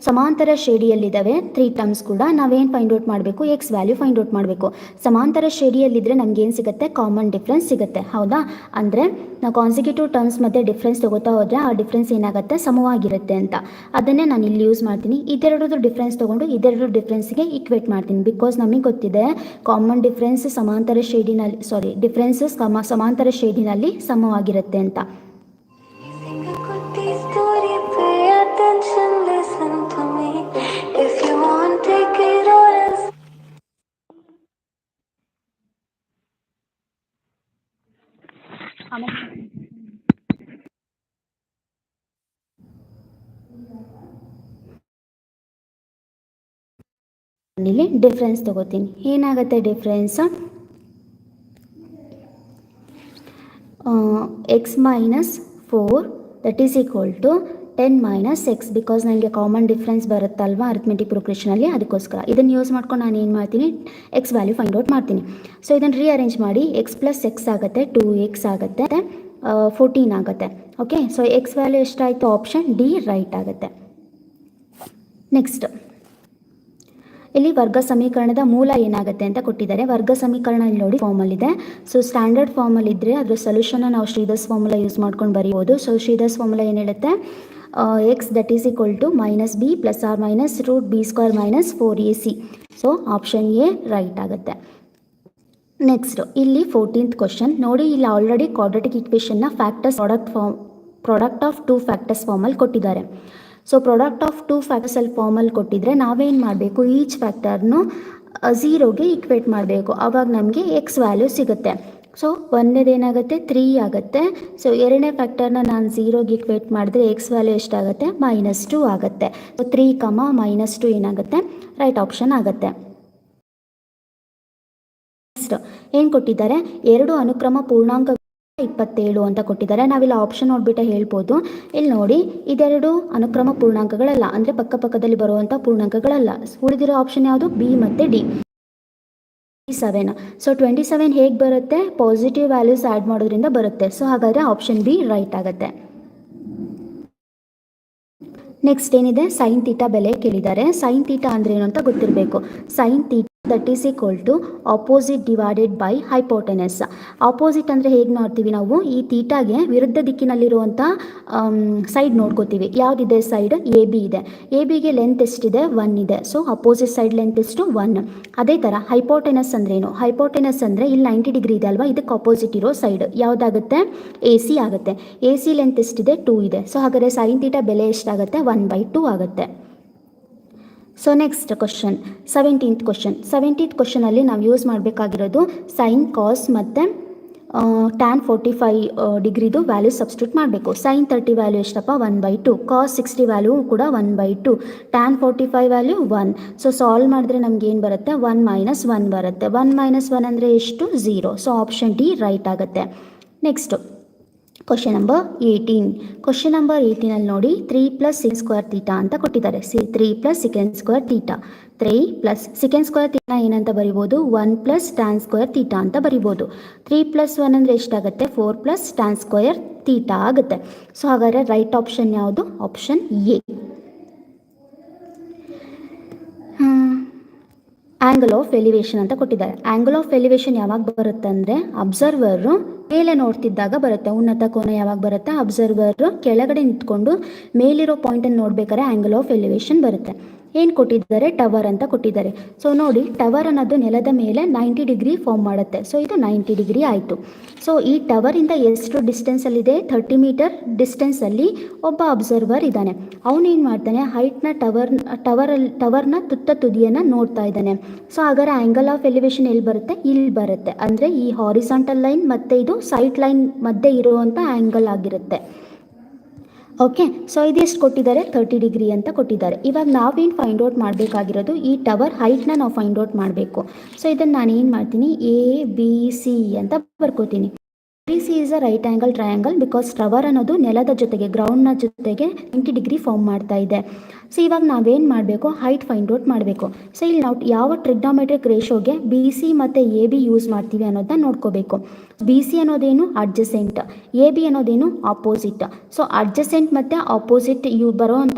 ಸಮಾಂತರ ಶ್ರೇಣಿಯಲ್ಲಿದ್ದಾವೆ 3 ಟರ್ಮ್ಸ್ ಕೂಡ. ನಾವೇನು ಫೈಂಡ್ ಔಟ್ ಮಾಡಬೇಕು, ಎಕ್ಸ್ ವ್ಯಾಲ್ಯೂ ಫೈಂಡ್ ಔಟ್ ಮಾಡಬೇಕು. ಸಮಾಂತರ ಶ್ರೇಣಿಯಲ್ಲಿದ್ದರೆ ನಮ್ಗೆ ಏನು ಸಿಗುತ್ತೆ, ಕಾಮನ್ ಡಿಫ್ರೆನ್ಸ್ ಸಿಗುತ್ತೆ. ಹೌದಾ, ಅಂದರೆ ನಾವು ಕಾನ್ಸಿಕ್ಯೂಟಿವ್ ಟರ್ಮ್ಸ್ ಮಧ್ಯೆ ಡಿಫ್ರೆನ್ಸ್ ತೊಗೋತಾ ಹೋದರೆ ಆ ಡಿಫ್ರೆನ್ಸ್ ಏನಾಗುತ್ತೆ, ಸಮವಾಗಿರುತ್ತೆ ಅಂತ. ಅದನ್ನೇ ನಾನು ಇಲ್ಲಿ ಯೂಸ್ ಮಾಡ್ತೀನಿ. ಇದೆರಡು ಡಿಫ್ರೆನ್ಸ್ ತೊಗೊಂಡು ಇದೆರಡು ಡಿಫ್ರೆನ್ಸ್ಗೆ ಇಕ್ವೇಟ್ ಮಾಡ್ತೀನಿ. ಬಿಕಾಸ್ ನಮಗೆ ಗೊತ್ತಿದೆ ಕಾಮನ್ ಡಿಫ್ರೆನ್ಸ್ ಸಮಾಂತರ ಶ್ರೇಣಿನಲ್ಲಿ ಡಿಫ್ರೆನ್ಸಸ್ ಸಮಾಂತರ ಶ್ರೇಣಿನಲ್ಲಿ ಸಮವಾಗಿರುತ್ತೆ ಅಂತ. ಇಲ್ಲಿ ಡಿಫ್ರೆನ್ಸ್ ತಗೋತೀನಿ. ಏನಾಗುತ್ತೆ difference, x - 4 that is equal to 10 - x. Because ನನಗೆ ಕಾಮನ್ ಡಿಫ್ರೆನ್ಸ್ ಬರುತ್ತಲ್ವ ಅರಿಥ್ಮೆಟಿಕ್ ಪ್ರೋಗ್ರೆಷನಲ್ಲಿ, ಅದಕ್ಕೋಸ್ಕರ ಇದನ್ನು ಯೂಸ್ ಮಾಡ್ಕೊಂಡು ನಾನು ಏನು ಮಾಡ್ತೀನಿ, ಎಕ್ಸ್ ವ್ಯಾಲ್ಯೂ ಫೈಂಡ್ ಔಟ್ ಮಾಡ್ತೀನಿ. ಸೊ ಇದನ್ನು ರೀಅರೇಂಜ್ ಮಾಡಿ x + x ಆಗುತ್ತೆ, 2x ಆಗುತ್ತೆ, 14 ಆಗುತ್ತೆ. ಓಕೆ, ಸೊ ಎಕ್ಸ್ ವ್ಯಾಲ್ಯೂ ಎಷ್ಟಾಯಿತು, ಆಪ್ಷನ್ ಡಿ ರೈಟ್ ಆಗುತ್ತೆ. ನೆಕ್ಸ್ಟ್, ಇಲ್ಲಿ ವರ್ಗ ಸಮೀಕರಣದ ಮೂಲ ಏನಾಗುತ್ತೆ ಅಂತ ಕೊಟ್ಟಿದ್ದಾರೆ. ವರ್ಗ ಸಮೀಕರಣ ಇಲ್ಲಿ ನೋಡಿ ಫಾರ್ಮಲ್ಲಿದೆ. ಸೊ ಸ್ಟ್ಯಾಂಡರ್ಡ್ ಫಾರ್ಮಲ್ಲಿ ಇದ್ದರೆ ಅದರ ಸೊಲ್ಯೂಷನ್ನ ನಾವು ಶ್ರೀಧರ್ಸ್ ಫಾರ್ಮುಲಾ ಯೂಸ್ ಮಾಡ್ಕೊಂಡು ಬರೀಬೋದು. ಸೊ ಶ್ರೀಧರ್ಸ್ ಫಾರ್ಮುಲಾ ಏನು ಹೇಳುತ್ತೆ, x that is equal to -b + r - √b² - 4ac. So option A right ಆಗುತ್ತೆ. ನೆಕ್ಸ್ಟ್, ಇಲ್ಲಿ 14th ಕ್ವಶನ್ ನೋಡಿ. ಇಲ್ಲಿ ಆಲ್ರೆಡಿ ಕ್ವಾಡ್ರಾಟಿಕ್ ಇಕ್ವೇಷನ್ನ ಫ್ಯಾಕ್ಟರ್ಸ್ ಪ್ರಾಡಕ್ಟ್ ಆಫ್ 2 ಫ್ಯಾಕ್ಟರ್ಸ್ ಫಾರ್ಮಲ್ಲಿ ಕೊಟ್ಟಿದ್ದಾರೆ. ಸೊ ಪ್ರಾಡಕ್ಟ್ ಆಫ್ 2 ಫ್ಯಾಕ್ಟರ್ಸಲ್ಲಿ ಫಾರ್ಮಲ್ಲಿ ಕೊಟ್ಟಿದ್ರೆ ನಾವೇನು ಮಾಡಬೇಕು, ಈಚ್ ಫ್ಯಾಕ್ಟರ್ನು 0ಗೆ ಈಕ್ವೇಟ್ ಮಾಡಬೇಕು. ಆವಾಗ ನಮಗೆ ಎಕ್ಸ್ ವ್ಯಾಲ್ಯೂ ಸಿಗುತ್ತೆ. ಸೊ ಒಂದೇದೇನಾಗುತ್ತೆ, 3 ಆಗುತ್ತೆ. ಸೊ ಎರಡನೇ ಫ್ಯಾಕ್ಟರ್ನ ನಾನು 0ಗೆ ಈಕ್ವೇಟ್ ಮಾಡಿದ್ರೆ ಎಕ್ಸ್ ವ್ಯಾಲ್ಯೂ ಎಷ್ಟಾಗುತ್ತೆ, -2 ಆಗುತ್ತೆ. ಸೊ 3, -2 ಏನಾಗುತ್ತೆ, ರೈಟ್ ಆಪ್ಷನ್ ಆಗುತ್ತೆ. ನೆಕ್ಸ್ಟ್ ಏನು ಕೊಟ್ಟಿದ್ದಾರೆ, 2 ಅನುಕ್ರಮ ಪೂರ್ಣಾಂಕ 27 ಅಂತ ಕೊಟ್ಟಿದ್ದಾರೆ. ನಾವಿಲ್ಲಿ ಆಪ್ಷನ್ ನೋಡ್ಬಿಟ್ಟು ಹೇಳ್ಬೋದು. ಇಲ್ಲಿ ನೋಡಿ, ಇದೆರಡು ಅನುಕ್ರಮ ಪೂರ್ಣಾಂಕಗಳಲ್ಲ, ಅಂದರೆ ಪಕ್ಕದಲ್ಲಿ ಬರುವಂಥ ಪೂರ್ಣಾಂಕಗಳಲ್ಲ. ಉಳಿದಿರೋ ಆಪ್ಷನ್ ಯಾವುದು, ಬಿ ಮತ್ತು ಡಿ. 27. ಸೊ 27 ಹೇಗೆ ಬರುತ್ತೆ, ಪಾಸಿಟಿವ್ ವ್ಯಾಲ್ಯೂಸ್ ಆ್ಯಡ್ ಮಾಡೋದ್ರಿಂದ ಬರುತ್ತೆ. ಸೊ ಹಾಗಾದರೆ ಆಪ್ಷನ್ ಬಿ ರೈಟ್ ಆಗುತ್ತೆ. ನೆಕ್ಸ್ಟ್ ಏನಿದೆ, ಸೈನ್ ಥೀಟಾ ಬೆಲೆ ಕೇಳಿದ್ದಾರೆ. ಸೈನ್ ಥೀಟಾ ಅಂದರೆ ಏನು ಅಂತ ಗೊತ್ತಿರಬೇಕು. Sine theta that is equal to opposite divided by hypotenuse. Opposite ಅಂದರೆ ಹೇಗೆ ಮಾಡ್ತೀವಿ ನಾವು, ಈ ತೀಟಾಗೆ ವಿರುದ್ಧ ದಿಕ್ಕಿನಲ್ಲಿರುವಂಥ ಸೈಡ್ ನೋಡ್ಕೋತೀವಿ. ಯಾವುದಿದೆ ಸೈಡ್, ಎ ಬಿ ಇದೆ. ಎ ಬಿಗೆ ಲೆಂತ್ ಎಷ್ಟಿದೆ, 1 ಇದೆ. ಸೊ ಅಪೋಸಿಟ್ ಸೈಡ್ ಲೆಂತ್ ಎಷ್ಟು, 1. ಅದೇ ಥರ ಹೈಪೋಟೆನಸ್ ಅಂದ್ರೇನು, ಹೈಪೋಟೆನಸ್ ಅಂದರೆ ಇಲ್ಲಿ 90 ಡಿಗ್ರಿ ಇದೆ ಅಲ್ವಾ, ಇದಕ್ಕೆ ಅಪೋಸಿಟ್ ಇರೋ ಸೈಡ್ ಯಾವುದಾಗುತ್ತೆ, ಎ ಸಿ ಆಗುತ್ತೆ. ಎ ಸಿ ಲೆಂತ್ ಎಷ್ಟಿದೆ, 2 ಇದೆ. ಸೊ ಹಾಗಾದರೆ ಸೈನ್ ತೀಟಾ ಬೆಲೆ ಎಷ್ಟಾಗುತ್ತೆ, 1/2 ಆಗುತ್ತೆ. So next question 17th question. 17th ಕ್ವಶನಲ್ಲಿ ನಾವು ಯೂಸ್ ಮಾಡಬೇಕಾಗಿರೋದು ಸೈನ್, ಕಾಸ್ ಮತ್ತು ಟ್ಯಾನ್ 45 ಡಿಗ್ರಿದು ವ್ಯಾಲ್ಯೂ ಸಬ್ಸ್ಟಿಟ್ಯೂಟ್ ಮಾಡಬೇಕು. ಸೈನ್ 30 ವ್ಯಾಲ್ಯೂ ಎಷ್ಟಪ್ಪ, 1/2. ಕಾಸ್ 60 ವ್ಯಾಲ್ಯೂ ಕೂಡ 1/2. Tan 45 value 1. ಸೊ ಸಾಲ್ವ್ ಮಾಡಿದ್ರೆ ನಮ್ಗೆ ಏನು ಬರುತ್ತೆ, 1 - 1 ಬರುತ್ತೆ. 1 - 1 ಅಂದರೆ ಎಷ್ಟು, 0. ಸೊ ಆಪ್ಷನ್ ಡಿ ರೈಟ್ ಆಗುತ್ತೆ. Next question number 18. Question number 18ಅಲ್ಲಿ ನೋಡಿ 3 + sec ಸ್ಕ್ವೇರ್ ತೀಟಾ ಅಂತ ಕೊಟ್ಟಿದ್ದಾರೆ. 3 + secant square theta. 3 + secant square theta ಏನಂತ ಬರಿಬೋದು, 1 + tan ಸ್ಕ್ವೇರ್ ತೀಟಾ ಅಂತ ಬರಿಬೋದು. 3 + 1 ಅಂದರೆ ಎಷ್ಟಾಗುತ್ತೆ, 4 + tan ಸ್ಕ್ವೇರ್ ತೀಟಾ ಆಗುತ್ತೆ. ಸೊ ಹಾಗಾದರೆ ರೈಟ್ ಆಪ್ಷನ್ ಯಾವುದು, option A. Angle of elevation ಅಂತ ಕೊಟ್ಟಿದ್ದಾರೆ. ಆ್ಯಂಗಲ್ ಆಫ್ ಎಲಿವೇಶನ್ ಯಾವಾಗ ಬರುತ್ತೆ ಅಂದರೆ ಅಬ್ಸರ್ವರು ಮೇಲೆ ನೋಡ್ತಿದ್ದಾಗ ಬರುತ್ತೆ. ಉನ್ನತ ಕೋನ ಯಾವಾಗ ಬರುತ್ತೆ, ಅಬ್ಸರ್ವರ್ ಕೆಳಗಡೆ ನಿಂತ್ಕೊಂಡು ಮೇಲಿರೋ ಪಾಯಿಂಟನ್ನು ನೋಡ್ಬೇಕಾದ್ರೆ ಆ್ಯಂಗಲ್ ಆಫ್ ಎಲಿವೇಶನ್ ಬರುತ್ತೆ. ಏನು ಕೊಟ್ಟಿದ್ದಾರೆ, ಟವರ್ ಅಂತ ಕೊಟ್ಟಿದ್ದಾರೆ. ಸೊ ನೋಡಿ, ಟವರ್ ಅನ್ನೋದು ನೆಲದ ಮೇಲೆ 90 ಡಿಗ್ರಿ ಫಾರ್ಮ್ ಮಾಡುತ್ತೆ. ಸೊ ಇದು 90 ಡಿಗ್ರಿ ಆಯಿತು. ಸೊ ಈ ಟವರಿಂದ ಎಷ್ಟು ಡಿಸ್ಟೆನ್ಸಲ್ಲಿದೆ, 30 ಮೀಟರ್ ಡಿಸ್ಟೆನ್ಸಲ್ಲಿ ಒಬ್ಬ ಅಬ್ಸರ್ವರ್ ಇದ್ದಾನೆ. ಅವನೇನು ಮಾಡ್ತಾನೆ, ಹೈಟ್ನ ಟವರ್ನ ತುದಿಯನ್ನು ನೋಡ್ತಾ ಇದ್ದಾನೆ. ಸೊ ಹಾಗಾದ್ರೆ ಆ್ಯಂಗಲ್ ಆಫ್ ಎಲಿವೇಶನ್ ಎಲ್ಲಿ ಬರುತ್ತೆ, ಇಲ್ಲಿ ಬರುತ್ತೆ. ಅಂದರೆ ಈ ಹಾರಿಸಾಂಟಲ್ ಲೈನ್ ಮತ್ತು ಇದು ಸೈಡ್ ಲೈನ್ ಮಧ್ಯೆ ಇರುವಂಥ ಆ್ಯಂಗಲ್ ಆಗಿರುತ್ತೆ. ಓಕೆ, ಸೊ ಇದೆಷ್ಟು ಕೊಟ್ಟಿದ್ದಾರೆ, 30 ಡಿಗ್ರಿ ಅಂತ ಕೊಟ್ಟಿದ್ದಾರೆ. ಇವಾಗ ನಾವೇನು ಫೈಂಡ್ ಔಟ್ ಮಾಡಬೇಕಾಗಿರೋದು, ಈ ಟವರ್ ಹೈಟ್ನ ನಾವು ಫೈಂಡ್ ಔಟ್ ಮಾಡಬೇಕು. ಸೊ ಇದನ್ನು ನಾನು ಏನು ಮಾಡ್ತೀನಿ, ABC ಅಂತ ಬರ್ಕೋತೀನಿ. ABC is a right angle triangle because tower ಅನ್ನೋದು ನೆಲದ ಜೊತೆಗೆ, ಗ್ರೌಂಡ್ನ ಜೊತೆಗೆ 90 ಡಿಗ್ರಿ ಫಾರ್ಮ್ ಮಾಡ್ತಾ ಇದೆ. ಸೊ ಇವಾಗ ನಾವೇನು ಮಾಡಬೇಕು, ಹೈಟ್ ಫೈಂಡ್ ಔಟ್ ಮಾಡಬೇಕು. ಸೊ ಇಲ್ಲಿ ನಾವು ಯಾವ ಟ್ರಿಗ್ನೋಮೆಟ್ರಿಕ್ ರೇಷೋಗೆ BC ಮತ್ತು AB ಯೂಸ್ ಮಾಡ್ತೀವಿ ಅನ್ನೋದನ್ನ ನೋಡ್ಕೋಬೇಕು. BC ಅನ್ನೋದೇನು, ಅಡ್ಜಸೆಂಟ್. AB ಅನ್ನೋದೇನು, ಆಪೋಸಿಟ್. ಸೊ ಅಡ್ಜಸೆಂಟ್ ಮತ್ತು ಆಪೋಸಿಟ್ ಬರೋವಂಥ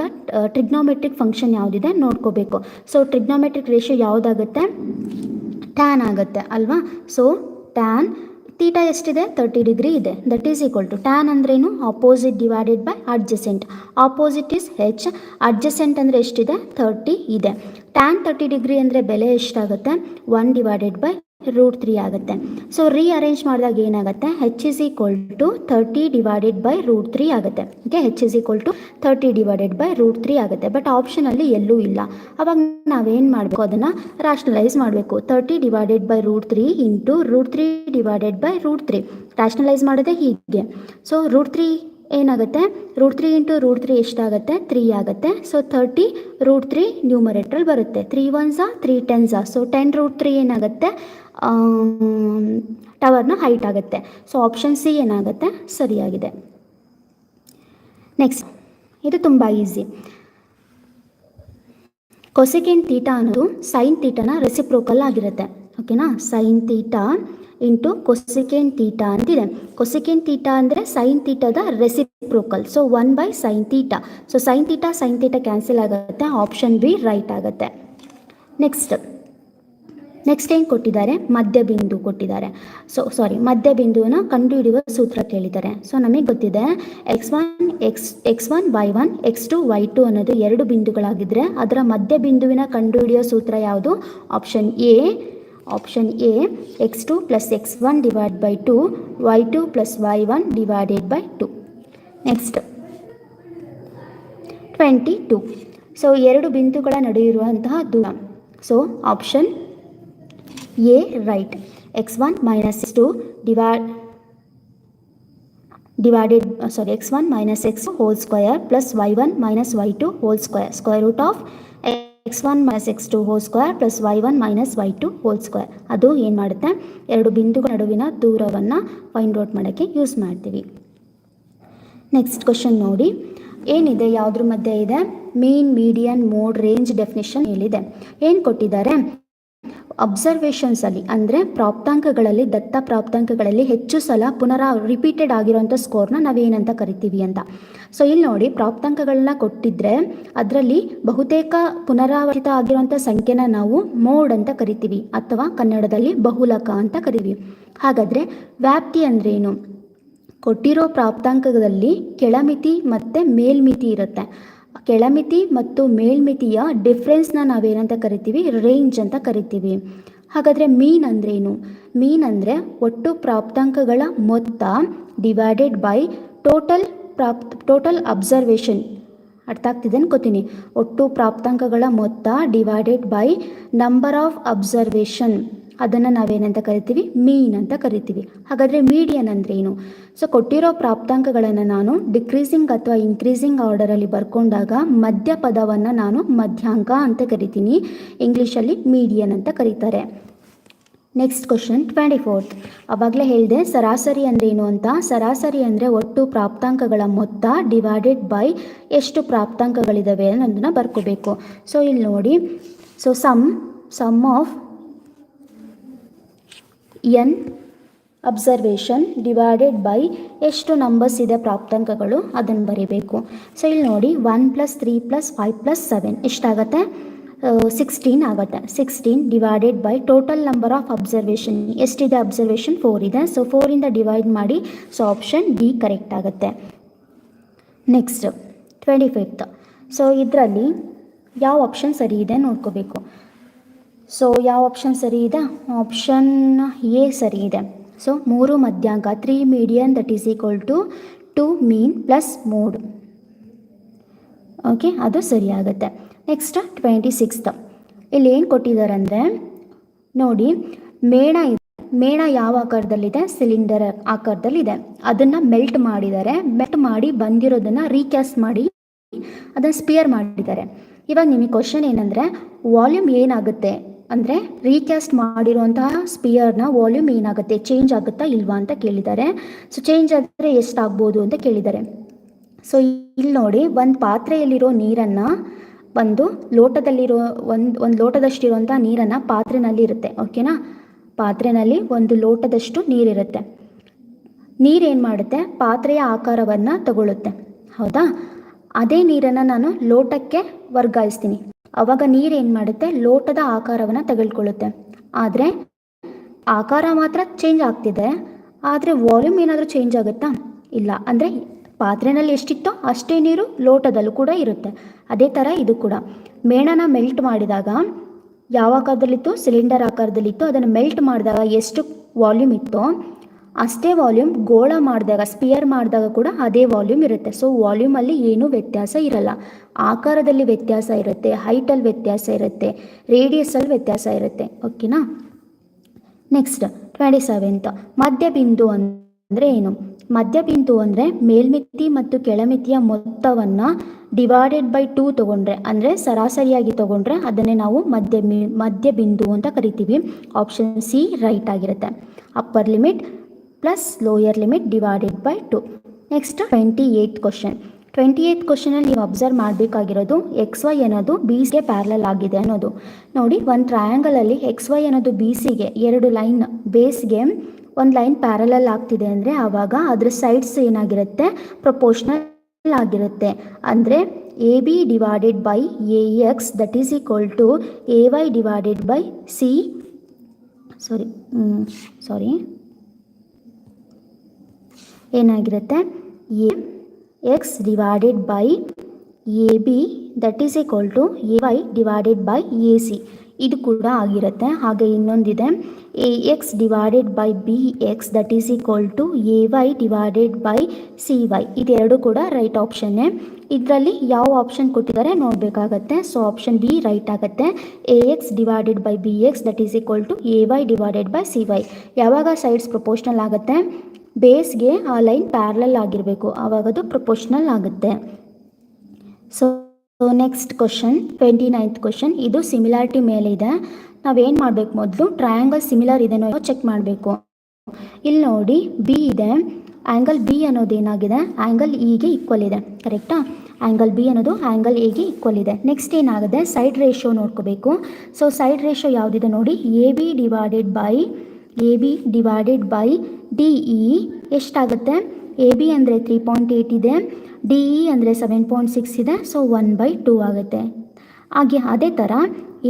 ಟ್ರಿಗ್ನೋಮೆಟ್ರಿಕ್ ಫಂಕ್ಷನ್ ಯಾವುದಿದೆ ನೋಡ್ಕೋಬೇಕು. ಸೊ ಟ್ರಿಗ್ನೋಮೆಟ್ರಿಕ್ ರೇಷೋ ಯಾವುದಾಗುತ್ತೆ, ಟ್ಯಾನ್ ಆಗುತ್ತೆ ಅಲ್ವಾ. ಸೊ ಟ್ಯಾನ್ ತೀಟಾ ಎಷ್ಟಿದೆ, 30 ಡಿಗ್ರಿ ಇದೆ. That is equal to tan ಅಂದ್ರೇನು, opposite divided by adjacent. Opposite is H, adjacent ಅಂದರೆ ಎಷ್ಟಿದೆ, 30 ಇದೆ. ಟ್ಯಾನ್ 30 ಡಿಗ್ರಿ ಅಂದರೆ ಬೆಲೆ ಎಷ್ಟಾಗುತ್ತೆ, 1/√3 ಆಗುತ್ತೆ. ಸೊ ರೀಅರೇಂಜ್ ಮಾಡಿದಾಗ ಏನಾಗುತ್ತೆ, H is equal to 30 divided by √3 ಆಗುತ್ತೆ. Okay, H is equal to 30 divided by √3 ಆಗುತ್ತೆ. ಬಟ್ ಆಪ್ಷನಲ್ಲಿ ಎಲ್ಲೂ ಇಲ್ಲ. ಅವಾಗ ನಾವೇನು ಮಾಡಬೇಕು, ಅದನ್ನು ರಾಷನಲೈಸ್ ಮಾಡಬೇಕು. 30 divided by √3 into √3 divided by √3. ರಾಷನಲೈಸ್ ಮಾಡೋದೇ ಹೀಗೆ. ಸೊ √3 ಏನಾಗುತ್ತೆ, √3 ಇಂಟು √3 ಎಷ್ಟಾಗುತ್ತೆ, 3 ಆಗುತ್ತೆ. ಸೊ 30 √3 ನ್ಯೂಮರೇಟ್ರಲ್ಲಿ ಬರುತ್ತೆ. 3 1s 3 10s. ಸೊ 10√3 ಏನಾಗುತ್ತೆ, ಟವರ್ನ ಹೈಟ್ ಆಗುತ್ತೆ. ಸೊ ಆಪ್ಷನ್ ಸಿ ಏನಾಗುತ್ತೆ, ಸರಿಯಾಗಿದೆ. ನೆಕ್ಸ್ಟ್, ಇದು ತುಂಬ ಈಸಿ. ಕೊಸೆಕೆಂಟ್ ತೀಟಾ ಅನ್ನೋದು ಸೈನ್ ತೀಟಾನ ರೆಸಿಪ್ರೋಕಲ್ ಆಗಿರುತ್ತೆ. ಓಕೆನಾ, sine theta into cosecant theta ಅಂತಿದೆ. ಕೊಸೆಕೆಂಟ್ ತೀಟಾ ಅಂದರೆ ಸೈನ್ ತೀಟಾದ reciprocal. So 1/sin theta. So sine theta cancel ಆಗುತ್ತೆ. ಆಪ್ಷನ್ ಬಿ ರೈಟ್ ಆಗುತ್ತೆ. ನೆಕ್ಸ್ಟ್ ಏನು ಕೊಟ್ಟಿದ್ದಾರೆ, ಮಧ್ಯಬಿಂದು ಕೊಟ್ಟಿದ್ದಾರೆ. ಮಧ್ಯಬಿಂದುವನ್ನ ಕಂಡುಹಿಡಿಯುವ ಸೂತ್ರ ಕೇಳಿದ್ದಾರೆ. ಸೊ ನಮಗೆ ಗೊತ್ತಿದೆ x1 y1 x2 y2 ಅನ್ನೋದು 2 ಬಿಂದುಗಳಾಗಿದ್ದರೆ ಅದರ ಮಧ್ಯಬಿಂದುವಿನ ಕಂಡುಹಿಡಿಯುವ ಸೂತ್ರ ಯಾವುದು, option A x2 + x1 divide by 2 y2 + y1 divided by 2. Next 22. So 2 ಬಿಂದುಗಳ ನಡುವೆ ಇರುವಂತಹ ದೂರ. So option A right. x1 - x2 x1 - x whole square plus y1 - y2 whole square, square root of x1 - x2 whole square plus y1 - y2 whole square. ಅದು ಏನು ಮಾಡುತ್ತೆ, 2 ಬಿಂದುಗಳ ನಡುವಿನ ದೂರವನ್ನು ಫೈಂಡ್ ಔಟ್ ಮಾಡೋಕ್ಕೆ ಯೂಸ್ ಮಾಡ್ತೀವಿ. ನೆಕ್ಸ್ಟ್ ಕ್ವಶನ್ ನೋಡಿ, ಏನಿದೆ, ಯಾವುದ್ರ ಮಧ್ಯೆ ಇದೆ, ಮೀನ್, ಮೀಡಿಯನ್, ಮೋಡ್, ರೇಂಜ್ ಡೆಫಿನೇಷನ್ ಹೇಳಿದೆ. ಏನು ಕೊಟ್ಟಿದ್ದಾರೆ, ಅಬ್ಸರ್ವೇಷನ್ಸಲ್ಲಿ ಅಂದರೆ ಪ್ರಾಪ್ತಾಂಕಗಳಲ್ಲಿ, ದತ್ತ ಪ್ರಾಪ್ತಾಂಕಗಳಲ್ಲಿ ಹೆಚ್ಚು ಸಲ ರಿಪೀಟೆಡ್ ಆಗಿರೋಂಥ ಸ್ಕೋರ್ನ ನಾವೇನಂತ ಕರಿತೀವಿ ಅಂತ. ಸೊ ಇಲ್ಲಿ ನೋಡಿ, ಪ್ರಾಪ್ತಾಂಕಗಳನ್ನ ಕೊಟ್ಟಿದ್ರೆ ಅದರಲ್ಲಿ ಬಹುತೇಕ ಪುನರಾವರ್ತಿತ ಆಗಿರುವಂಥ ಸಂಖ್ಯೆನ ನಾವು ಮೋಡ್ ಅಂತ ಕರಿತೀವಿ, ಅಥವಾ ಕನ್ನಡದಲ್ಲಿ ಬಹುಲಕ ಅಂತ ಕರಿತೀವಿ. ಹಾಗಾದರೆ ವ್ಯಾಪ್ತಿ ಅಂದ್ರೇನು? ಕೊಟ್ಟಿರೋ ಪ್ರಾಪ್ತಾಂಕದಲ್ಲಿ ಕೆಳಮಿತಿ ಮತ್ತು ಮೇಲ್ಮಿತಿ ಇರುತ್ತೆ. ಕೆಳಮಿತಿ ಮತ್ತು ಮೇಲ್ಮಿತಿಯ ಡಿಫ್ರೆನ್ಸ್ನ ನಾವೇನಂತ ಕರಿತೀವಿ? ರೇಂಜ್ ಅಂತ ಕರಿತೀವಿ. ಹಾಗಾದರೆ ಮೀನ್ ಅಂದ್ರೇನು? ಮೀನ್ ಅಂದರೆ ಒಟ್ಟು ಪ್ರಾಪ್ತಾಂಕಗಳ ಮೊತ್ತ ಡಿವೈಡೆಡ್ ಬೈ ಟೋಟಲ್ ಅಬ್ಸರ್ವೇಷನ್. ಅರ್ಥ ಆಗ್ತಿದೆ ಅನ್ಕೋತೀನಿ. ಒಟ್ಟು ಪ್ರಾಪ್ತಾಂಕಗಳ ಮೊತ್ತ divided by number of observation, ಅದನ್ನು ನಾವೇನಂತ ಕರಿತೀವಿ? ಮೀನ್ ಅಂತ ಕರಿತೀವಿ. ಹಾಗಾದರೆ ಮೀಡಿಯನ್ ಅಂದರೆ ಏನು? ಸೊ ಕೊಟ್ಟಿರೋ ಪ್ರಾಪ್ತಾಂಕಗಳನ್ನು ನಾನು ಡಿಕ್ರೀಸಿಂಗ್ ಅಥವಾ ಇನ್ಕ್ರೀಸಿಂಗ್ ಆರ್ಡರಲ್ಲಿ ಬರ್ಕೊಂಡಾಗ ಮಧ್ಯ ಪದವನ್ನು ನಾನು ಮಧ್ಯಾಂಕ ಅಂತ ಕರಿತೀನಿ. ಇಂಗ್ಲೀಷಲ್ಲಿ ಮೀಡಿಯನ್ ಅಂತ ಕರೀತಾರೆ. Next question 24th. ಆವಾಗಲೇ ಹೇಳಿದೆ ಸರಾಸರಿ ಅಂದ್ರೇನು ಅಂತ. ಸರಾಸರಿ ಅಂದರೆ ಒಟ್ಟು ಪ್ರಾಪ್ತಾಂಕಗಳ ಮೊತ್ತ ಡಿವೈಡೆಡ್ ಬೈ ಎಷ್ಟು ಪ್ರಾಪ್ತಾಂಕಗಳಿದ್ದಾವೆ ಅನ್ನೋದನ್ನು ಬರ್ಕೋಬೇಕು. ಸೊ ಇಲ್ಲಿ ನೋಡಿ, so sum of N observation divided by ಎಷ್ಟು ನಂಬರ್ಸ್ ಇದೆ ಪ್ರಾಪ್ತಾಂಕಗಳು ಅದನ್ನು ಬರೀಬೇಕು. ಸೊ ಇಲ್ಲಿ ನೋಡಿ, 1 + 3 + 5 + 7 ಎಷ್ಟಾಗುತ್ತೆ? 16 ಆಗುತ್ತೆ. 16 divided by total number of observation. ಎಷ್ಟಿದೆ ಅಬ್ಸರ್ವೇಷನ್? 4 ಇದೆ. ಸೊ 4ಇಂದ ಡಿವೈಡ್ ಮಾಡಿ. ಸೊ ಆಪ್ಷನ್ ಡಿ ಕರೆಕ್ಟ್ ಆಗುತ್ತೆ. Next 25th. ಸೊ ಇದರಲ್ಲಿ ಯಾವ ಆಪ್ಷನ್ ಸರಿ ಇದೆ ನೋಡ್ಕೋಬೇಕು. ಸೊ ಯಾವ ಆಪ್ಷನ್ ಸರಿ ಇದೆ? ಆಪ್ಷನ್ ಎ ಸರಿ ಇದೆ. ಸೊ 3 ಮಧ್ಯಾಂಕ 3 median that is equal to 2 mean plus mode. Okay, ಅದು ಸರಿಯಾಗುತ್ತೆ. Next 26th. ಇಲ್ಲಿ ಏನು ಕೊಟ್ಟಿದ್ದಾರೆ ಅಂದರೆ ನೋಡಿ, ಮೇಣ ಯಾವ ಆಕಾರದಲ್ಲಿದೆ? ಸಿಲಿಂಡರ್ ಆಕಾರದಲ್ಲಿದೆ. ಅದನ್ನು ಮೆಲ್ಟ್ ಮಾಡಿದ್ದಾರೆ. ಮೆಲ್ಟ್ ಮಾಡಿ ಬಂದಿರೋದನ್ನು ರೀಕ್ಯಾಸ್ಟ್ ಮಾಡಿ ಅದನ್ನು ಸ್ಪಿಯರ್ ಮಾಡಿದ್ದಾರೆ. ಇವಾಗ ನಿಮಗೆ ಕ್ವಶನ್ ಏನಂದರೆ ವಾಲ್ಯೂಮ್ ಏನಾಗುತ್ತೆ ಅಂದರೆ ರೀಕ್ಯಾಸ್ಟ್ ಮಾಡಿರುವಂತಹ ಸ್ಪಿಯರ್ನ ವಾಲ್ಯೂಮ್ ಏನಾಗುತ್ತೆ, ಚೇಂಜ್ ಆಗುತ್ತಾ ಇಲ್ವಾ ಅಂತ ಕೇಳಿದ್ದಾರೆ. ಸೊ ಚೇಂಜ್ ಆದರೆ ಎಷ್ಟಾಗ್ಬೋದು ಅಂತ ಕೇಳಿದ್ದಾರೆ. ಸೊ ಇಲ್ಲಿ ನೋಡಿ, ಒಂದು ಪಾತ್ರೆಯಲ್ಲಿರೋ ನೀರನ್ನು ಒಂದು ಲೋಟದಲ್ಲಿರೋ ಒಂದು ಲೋಟದಷ್ಟಿರುವಂಥ ನೀರನ್ನು ಪಾತ್ರೆನಲ್ಲಿ ಇರುತ್ತೆ. ಓಕೆನಾ? ಪಾತ್ರೆನಲ್ಲಿ 1 ಲೋಟದಷ್ಟು ನೀರಿರುತ್ತೆ. ನೀರೇನು ಮಾಡುತ್ತೆ? ಪಾತ್ರೆಯ ಆಕಾರವನ್ನು ತಗೊಳ್ಳುತ್ತೆ. ಹೌದಾ? ಅದೇ ನೀರನ್ನು ನಾನು ಲೋಟಕ್ಕೆ ವರ್ಗಾಯಿಸ್ತೀನಿ. ಆವಾಗ ನೀರೇನು ಮಾಡುತ್ತೆ? ಲೋಟದ ಆಕಾರವನ್ನು ತೆಗೆದುಕೊಳ್ಳುತ್ತೆ. ಆದರೆ ಆಕಾರ ಮಾತ್ರ ಚೇಂಜ್ ಆಗ್ತಿದೆ, ಆದರೆ ವಾಲ್ಯೂಮ್ ಏನಾದರೂ ಚೇಂಜ್ ಆಗುತ್ತಾ? ಇಲ್ಲ. ಅಂದರೆ ಪಾತ್ರೆನಲ್ಲಿ ಎಷ್ಟಿತ್ತೋ ಅಷ್ಟೇ ನೀರು ಲೋಟದಲ್ಲೂ ಕೂಡ ಇರುತ್ತೆ. ಅದೇ ಥರ ಇದು ಕೂಡ. ಮೇಣನ ಮೆಲ್ಟ್ ಮಾಡಿದಾಗ ಯಾವ ಆಕಾರದಲ್ಲಿತ್ತು? ಸಿಲಿಂಡರ್ ಆಕಾರದಲ್ಲಿತ್ತು. ಅದನ್ನು ಮೆಲ್ಟ್ ಮಾಡಿದಾಗ ಎಷ್ಟು ವಾಲ್ಯೂಮ್ ಇತ್ತೋ ಅಷ್ಟೇ ವಾಲ್ಯೂಮ್ ಗೋಳ ಮಾಡಿದಾಗ, ಸ್ಪಿಯರ್ ಮಾಡಿದಾಗ ಕೂಡ ಅದೇ ವಾಲ್ಯೂಮ್ ಇರುತ್ತೆ. ಸೊ ವಾಲ್ಯೂಮಲ್ಲಿ ಏನೂ ವ್ಯತ್ಯಾಸ ಇರಲ್ಲ. ಆಕಾರದಲ್ಲಿ ವ್ಯತ್ಯಾಸ ಇರುತ್ತೆ, ಹೈಟಲ್ಲಿ ವ್ಯತ್ಯಾಸ ಇರುತ್ತೆ, ರೇಡಿಯಸಲ್ಲಿ ವ್ಯತ್ಯಾಸ ಇರುತ್ತೆ. ಓಕೆನಾ? Next 27th. ಮಧ್ಯಬಿಂದು ಅಂದರೆ ಏನು? ಮಧ್ಯಬಿಂದು ಅಂದರೆ ಮೇಲ್ಮಿತಿ ಮತ್ತು ಕೆಳಮಿತಿಯ ಮೊತ್ತವನ್ನು ಡಿವೈಡೆಡ್ ಬೈ 2 ತೊಗೊಂಡ್ರೆ, ಅಂದರೆ ಸರಾಸರಿಯಾಗಿ ತೊಗೊಂಡ್ರೆ ಅದನ್ನೇ ನಾವು ಮಧ್ಯಬಿಂದು ಅಂತ ಕರಿತೀವಿ. ಆಪ್ಷನ್ ಸಿ ರೈಟ್ ಆಗಿರುತ್ತೆ. Upper limit plus lower limit divided by 2. Next 28th question. 28th ಕ್ವಶನಲ್ಲಿ ನೀವು ಅಬ್ಸರ್ವ್ ಮಾಡಬೇಕಾಗಿರೋದು XY ಅನ್ನೋದು BCಗೆ ಪ್ಯಾರಲಲ್ ಆಗಿದೆ ಅನ್ನೋದು. ನೋಡಿ, ಒಂದು ಟ್ರಯಾಂಗಲಲ್ಲಿ XY ಅನ್ನೋದು BCಗೆ 2 ಲೈನ್ ಬೇಸ್ಗೆ ಒಂದು ಲೈನ್ ಪ್ಯಾರಲಲ್ ಆಗ್ತಿದೆ ಅಂದರೆ ಆವಾಗ ಅದರ ಸೈಡ್ಸ್ ಏನಾಗಿರುತ್ತೆ? ಪ್ರಪೋರ್ಷನಲ್ ಆಗಿರುತ್ತೆ. ಅಂದರೆ AB divided by AX that is equal to AY divided by ಏನಾಗಿರುತ್ತೆ? AX divided by AB that is equal to AY divided by AC. ಇದು ಕೂಡ ಆಗಿರುತ್ತೆ. ಹಾಗೆ ಇನ್ನೊಂದಿದೆ AX divided by BX that is equal to AY divided by CY. ಇದೆರಡು ಕೂಡ right ಆಪ್ಷನ್ನೇ. ಇದರಲ್ಲಿ ಯಾವ ಆಪ್ಷನ್ ಕೊಟ್ಟಿದ್ದಾರೆ ನೋಡಬೇಕಾಗತ್ತೆ. ಸೊ ಆಪ್ಷನ್ ಬಿ ರೈಟ್ ಆಗುತ್ತೆ. AX divided by BX that is equal to AY divided by CY. ಯಾವಾಗ ಸೈಡ್ಸ್ ಪ್ರಪೋರ್ಷನಲ್ ಆಗುತ್ತೆ? ಬೇಸ್ಗೆ ಆ ಲೈನ್ ಪ್ಯಾರಲಲ್ ಆಗಿರಬೇಕು, ಆವಾಗದು ಪ್ರಪೋರ್ಷನಲ್ ಆಗುತ್ತೆ. So next question 29th question. ಇದು ಸಿಮಿಲಾರಿಟಿ ಮೇಲೆ ಇದೆ. ನಾವೇನು ಮಾಡಬೇಕು? ಮೊದಲು ಟ್ರಯಾಂಗಲ್ ಸಿಮಿಲರ್ ಇದೆನೋ ಚೆಕ್ ಮಾಡಬೇಕು. ಇಲ್ಲಿ ನೋಡಿ, ಬಿ ಇದೆ, ಆ್ಯಂಗಲ್ ಬಿ ಅನ್ನೋದು ಏನಾಗಿದೆ, ಆ್ಯಂಗಲ್ ಇಗೆ ಈಕ್ವಲ್ ಇದೆ. ಕರೆಕ್ಟಾ? ಆ್ಯಂಗಲ್ ಬಿ ಅನ್ನೋದು ಆ್ಯಂಗಲ್ ಎಗೆ ಈಕ್ವಲ್ ಇದೆ. ನೆಕ್ಸ್ಟ್ ಏನಾಗಿದೆ, ಸೈಡ್ ರೇಷಿಯೋ ನೋಡ್ಕೋಬೇಕು. ಸೊ ಸೈಡ್ ರೇಷಿಯೋ ಯಾವುದಿದೆ ನೋಡಿ, A B divided by D E ಎಷ್ಟಾಗುತ್ತೆ, ಎ ಬಿ ಅಂದರೆ 3.8 ಇದೆ, ಡಿ ಇ ಅಂದರೆ 7.6 ಇದೆ. ಸೊ 1/2 ಆಗುತ್ತೆ. ಹಾಗೆ ಅದೇ ಥರ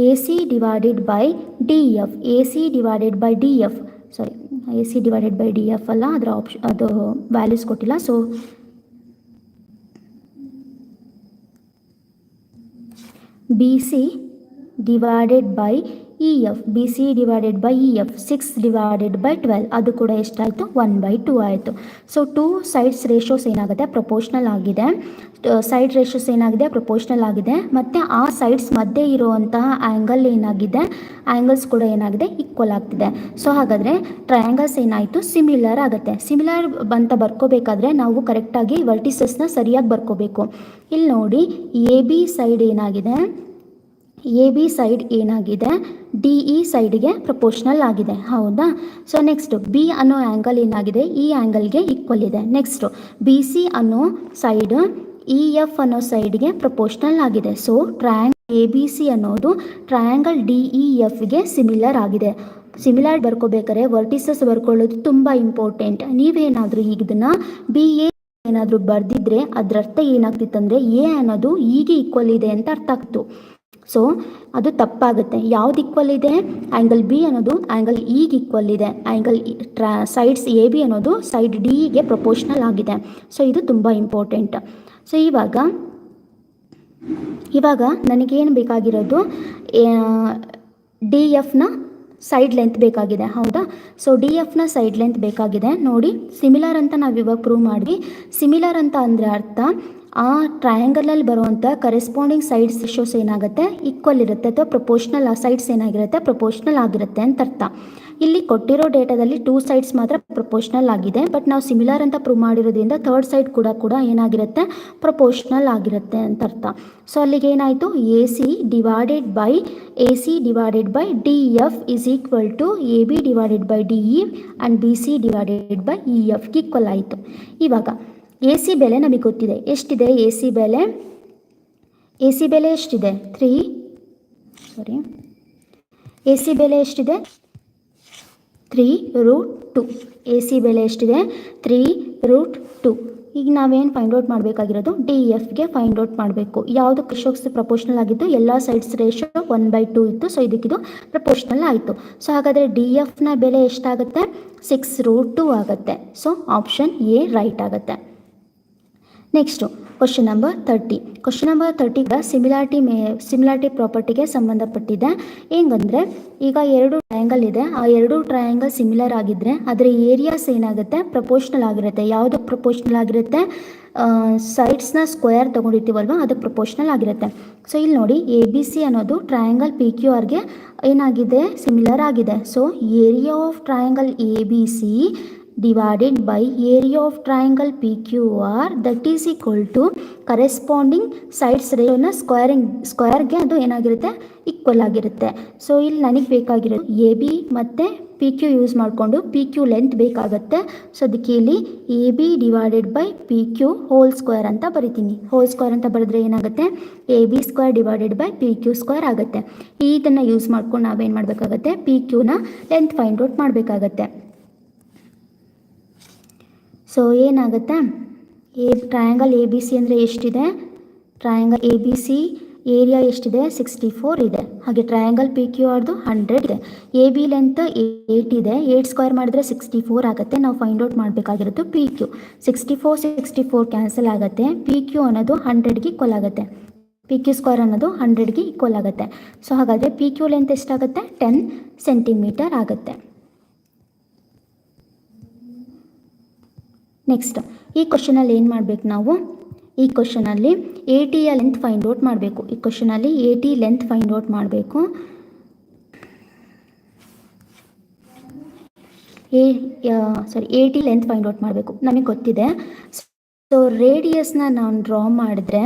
A C divided by D F, A C divided by D F ಅಲ್ಲ, ಅದರ ಅದು ವ್ಯಾಲ್ಯೂಸ್ ಕೊಟ್ಟಿಲ್ಲ. So B C divided by E F, 6 divided by 12, ಅದು ಕೂಡ ಎಷ್ಟಾಯಿತು, 1/2 ಆಯಿತು. ಸೊ 2 ಸೈಡ್ಸ್ ರೇಷಿಯೋಸ್ ಏನಾಗುತ್ತೆ, ಪ್ರಪೋರ್ಷನಲ್ ಆಗಿದೆ. ಸೈಡ್ ರೇಷಿಯೋಸ್ ಏನಾಗಿದೆ, ಪ್ರಪೋರ್ಷನಲ್ ಆಗಿದೆ. ಮತ್ತು ಆ ಸೈಡ್ಸ್ ಮಧ್ಯೆ ಇರುವಂತಹ ಆ್ಯಂಗಲ್ ಏನಾಗಿದೆ, ಆ್ಯಂಗಲ್ಸ್ ಕೂಡ ಏನಾಗಿದೆ, ಈಕ್ವಲ್ ಆಗ್ತಿದೆ. ಸೊ ಹಾಗಾದರೆ ಟ್ರಯಾಂಗಲ್ಸ್ ಏನಾಯಿತು, ಸಿಮಿಲರ್ ಆಗುತ್ತೆ. ಸಿಮಿಲರ್ ಅಂತ ಬರ್ಕೋಬೇಕಾದ್ರೆ ನಾವು ಕರೆಕ್ಟಾಗಿ ವರ್ಟಿಸಸ್ನ ಸರಿಯಾಗಿ ಬರ್ಕೋಬೇಕು. ಇಲ್ಲಿ ನೋಡಿ, ಎ ಬಿ ಸೈಡ್ ಏನಾಗಿದೆ, ಡಿ ಇ ಸೈಡ್ಗೆ ಪ್ರಪೋರ್ಷನಲ್ ಆಗಿದೆ. ಹೌದಾ? ಸೊ ನೆಕ್ಸ್ಟ್ ಬಿ ಅನ್ನೋ ಆ್ಯಂಗಲ್ ಏನಾಗಿದೆ, ಈ ಆ್ಯಂಗಲ್ಗೆ ಈಕ್ವಲ್ ಇದೆ. ನೆಕ್ಸ್ಟು ಬಿ ಸಿ ಅನ್ನೋ ಸೈಡ್ ಇ ಎಫ್ ಅನ್ನೋ ಸೈಡ್ಗೆ ಪ್ರಪೋರ್ಷನಲ್ ಆಗಿದೆ. So triangle A B C ಅನ್ನೋದು ಟ್ರಯಾಂಗಲ್ ಡಿ ಇ ಎಫ್ಗೆ ಸಿಮಿಲರ್ ಆಗಿದೆ. ಸಿಮಿಲರ್ ಬರ್ಕೋಬೇಕಾದ್ರೆ ವರ್ಟಿಸಸ್ ಬರ್ಕೊಳ್ಳೋದು ತುಂಬ ಇಂಪಾರ್ಟೆಂಟ್. ನೀವೇನಾದರೂ ಈಗ ಇದನ್ನು ಬಿ ಎ ಏನಾದರೂ ಬರೆದಿದ್ರೆ ಅದರ ಅರ್ಥ ಏನಾಗ್ತಿತ್ತಂದರೆ ಎ ಅನ್ನೋದು ಈಗೆ ಈಕ್ವಲ್ ಇದೆ ಅಂತ ಅರ್ಥ ಆಗ್ತು. ಸೊ ಅದು ತಪ್ಪಾಗುತ್ತೆ. ಯಾವ್ದು ಈಕ್ವಲ್ ಇದೆ, ಆ್ಯಂಗಲ್ ಬಿ ಅನ್ನೋದು ಆ್ಯಂಗಲ್ ಇಗೆ ಈಕ್ವಲ್ ಇದೆ. ಆ್ಯಂಗಲ್ ಸೈಡ್ಸ್ ಎ ಬಿ ಅನ್ನೋದು ಸೈಡ್ ಡಿ ಗೆ ಪ್ರಪೋರ್ಷನಲ್ ಆಗಿದೆ. ಸೊ ಇದು ತುಂಬ ಇಂಪಾರ್ಟೆಂಟ್. ಸೊ ಇವಾಗ ನನಗೇನು ಬೇಕಾಗಿರೋದು, ಡಿ ಎಫ್ನ ಸೈಡ್ ಲೆಂತ್ ಬೇಕಾಗಿದೆ. ಹೌದಾ? ಸೊ ಡಿ ಎಫ್ನ ಸೈಡ್ ಲೆಂತ್ ಬೇಕಾಗಿದೆ. ನೋಡಿ, ಸಿಮಿಲರ್ ಅಂತ ನಾವು ಇವಾಗ ಪ್ರೂವ್ ಮಾಡಿದ್ವಿ. ಸಿಮಿಲರ್ ಅಂತ ಅಂದರೆ ಅರ್ಥ ಆ ಟ್ರಯಾಂಗಲಲ್ಲಿ ಬರುವಂಥ ಕರೆಸ್ಪಾಂಡಿಂಗ್ ಸೈಡ್ಸ್ ರೇಷಿಯೋಸ್ ಏನಾಗುತ್ತೆ, ಈಕ್ವಲ್ ಇರುತ್ತೆ, ಅಥವಾ ಪ್ರಪೋರ್ಷನಲ್ ಆ ಸೈಡ್ಸ್ ಏನಾಗಿರುತ್ತೆ, ಪ್ರಪೋರ್ಷನಲ್ ಆಗಿರುತ್ತೆ ಅಂತ ಅರ್ಥ. ಇಲ್ಲಿ ಕೊಟ್ಟಿರೋ ಡೇಟಾದಲ್ಲಿ 2 ಸೈಡ್ಸ್ ಮಾತ್ರ ಪ್ರಪೋರ್ಷನಲ್ ಆಗಿದೆ. ಬಟ್ ನಾವು ಸಿಮಿಲರ್ ಅಂತ ಪ್ರೂವ್ ಮಾಡಿರೋದ್ರಿಂದ ಥರ್ಡ್ ಸೈಡ್ ಕೂಡ ಏನಾಗಿರುತ್ತೆ, ಪ್ರಪೋರ್ಷನಲ್ ಆಗಿರುತ್ತೆ ಅಂತ ಅರ್ಥ. ಸೊ ಅಲ್ಲಿಗೆ ಏನಾಯಿತು, A C divided by D F is equal to A B divided by D E and B C divided by E ಎಫ್ಗೆ ಈಕ್ವಲ್ ಆಯಿತು. ಇವಾಗ ಎ ಸಿ ಬೆಲೆ ನಮಗೆ ಗೊತ್ತಿದೆ. ಎಷ್ಟಿದೆ ಎ ಸಿ ಬೆಲೆ ಎಷ್ಟಿದೆ, ಎ ಸಿ ಬೆಲೆ ಎಷ್ಟಿದೆ, 3√2. ಎ ಸಿ ಬೆಲೆ ಎಷ್ಟಿದೆ, 3√2. ಈಗ ನಾವೇನು ಫೈಂಡ್ ಔಟ್ ಮಾಡಬೇಕಾಗಿರೋದು, ಡಿ ಎಫ್ಗೆ ಫೈಂಡ್ ಔಟ್ ಮಾಡಬೇಕು. ಯಾವುದು ರೇಷಿಯೋಸ್ ಪ್ರಪೋರ್ಷನಲ್ ಆಗಿತ್ತು, ಎಲ್ಲ ಸೈಡ್ಸ್ ರೇಷಿಯೋ 1/2 ಇತ್ತು. ಸೊ ಇದಕ್ಕಿದು ಪ್ರಪೋರ್ಷನಲ್ ಆಯಿತು. ಸೊ ಹಾಗಾದರೆ ಡಿ ಎಫ್ನ ಬೆಲೆ ಎಷ್ಟಾಗುತ್ತೆ, 6√2 ಆಗುತ್ತೆ. ಸೊ ಆಪ್ಷನ್ ಎ ರೈಟ್ ಆಗುತ್ತೆ. Next question number 30. Question number 30 ಕೂಡ ಸಿಮಿಲಾರಿಟಿ ಪ್ರಾಪರ್ಟಿಗೆ ಸಂಬಂಧಪಟ್ಟಿದೆ. ಹೆಂಗಂದರೆ, ಈಗ 2 ಟ್ರಯಾಂಗಲ್ ಇದೆ. ಆ 2 ಟ್ರಯಾಂಗಲ್ ಸಿಮಿಲರ್ ಆಗಿದ್ದರೆ ಅದರ ಏರಿಯಾಸ್ ಏನಾಗುತ್ತೆ, ಪ್ರಪೋರ್ಷನಲ್ ಆಗಿರುತ್ತೆ. ಯಾವುದಕ್ಕೆ ಪ್ರಪೋರ್ಷನಲ್ ಆಗಿರುತ್ತೆ, ಸೈಡ್ಸ್ನ ಸ್ಕ್ವೇರ್ ತೊಗೊಂಡಿರ್ತೀವಲ್ವ, ಅದಕ್ಕೆ ಪ್ರಪೋರ್ಷನಲ್ ಆಗಿರುತ್ತೆ. ಸೊ ಇಲ್ಲಿ ನೋಡಿ, ಎ ಬಿ ಸಿ ಅನ್ನೋದು ಟ್ರಯಾಂಗಲ್ ಪಿ ಕ್ಯೂ ಆರ್ಗೆ ಏನಾಗಿದೆ, ಸಿಮಿಲರ್ ಆಗಿದೆ. So area of triangle A B C divided by area of triangle PQR that is equal to corresponding sides ratio ಸ್ಕ್ವೇರ್ಗೆ ಅದು ಏನಾಗಿರುತ್ತೆ, ಈಕ್ವಲ್ ಆಗಿರುತ್ತೆ. ಸೊ ಇಲ್ಲಿ ನನಗೆ ಬೇಕಾಗಿರೋದು ಎ ಬಿ ಮತ್ತು ಪಿ ಕ್ಯೂ ಯೂಸ್ ಮಾಡಿಕೊಂಡು ಪಿ ಕ್ಯೂ ಲೆಂತ್ ಬೇಕಾಗುತ್ತೆ. ಸೊ ಅದಕ್ಕೆ ಇಲ್ಲಿ A B divided by P Q whole square ಅಂತ ಬರಿತೀನಿ. ಹೋಲ್ ಸ್ಕ್ವೇರ್ ಅಂತ ಬರೆದ್ರೆ ಏನಾಗುತ್ತೆ, A B square divided by P Q square ಆಗುತ್ತೆ. ಇದನ್ನು ಯೂಸ್ ಮಾಡ್ಕೊಂಡು ನಾವೇನು ಮಾಡಬೇಕಾಗತ್ತೆ, ಪಿ ಕ್ಯೂನ ಲೆಂತ್ ಫೈಂಡ್ ಔಟ್ ಮಾಡಬೇಕಾಗತ್ತೆ. ಸೊ ಏನಾಗುತ್ತೆ, ಟ್ರಯಾಂಗಲ್ ಎ ಬಿ ಸಿ ಅಂದರೆ ಎಷ್ಟಿದೆ, triangle A B C area ಎಷ್ಟಿದೆ, 64 ಇದೆ. ಹಾಗೆ ಟ್ರಯಾಂಗಲ್ ಪಿ ಕ್ಯೂ ಆರ್ದು 100 ಇದೆ. ಎ ಬಿ ಲೆಂತ್ 8 ಇದೆ. 8 ಸ್ಕ್ವೇರ್ ಮಾಡಿದ್ರೆ 64 ಆಗುತ್ತೆ. ನಾವು ಫೈಂಡ್ ಔಟ್ ಮಾಡಬೇಕಾಗಿರೋದು ಪಿ ಕ್ಯೂ. 64 ಕ್ಯಾನ್ಸಲ್ ಆಗುತ್ತೆ. ಪಿ ಕ್ಯೂ ಅನ್ನೋದು 100ಗೆ ಈಕ್ವಲ್ ಆಗುತ್ತೆ. ಪಿ ಕ್ಯೂ ಸ್ಕ್ವೇರ್ ಅನ್ನೋದು 100ಗೆ ಈಕ್ವಲ್ ಆಗುತ್ತೆ. ಸೊ ಹಾಗಾದರೆ ಪಿ ಕ್ಯೂ ಲೆಂತ್ ಎಷ್ಟಾಗುತ್ತೆ, 10 ಸೆಂಟಿಮೀಟರ್ ಆಗುತ್ತೆ. ನೆಕ್ಸ್ಟ್ ಈ ಕ್ವಶನಲ್ಲಿ ಏನು ಮಾಡಬೇಕು ನಾವು, ಈ ಕ್ವಶನಲ್ಲಿ ಎ ಟಿಯ ಲೆಂತ್ ಫೈಂಡ್ ಔಟ್ ಮಾಡಬೇಕು. ಈ ಕ್ವಶನಲ್ಲಿ A T length find out ಮಾಡಬೇಕು. A T length find out ಮಾಡಬೇಕು, ನಮಗೆ ಗೊತ್ತಿದೆ. ಸೊ ರೇಡಿಯಸ್ನ ನಾನು ಡ್ರಾ ಮಾಡಿದ್ರೆ,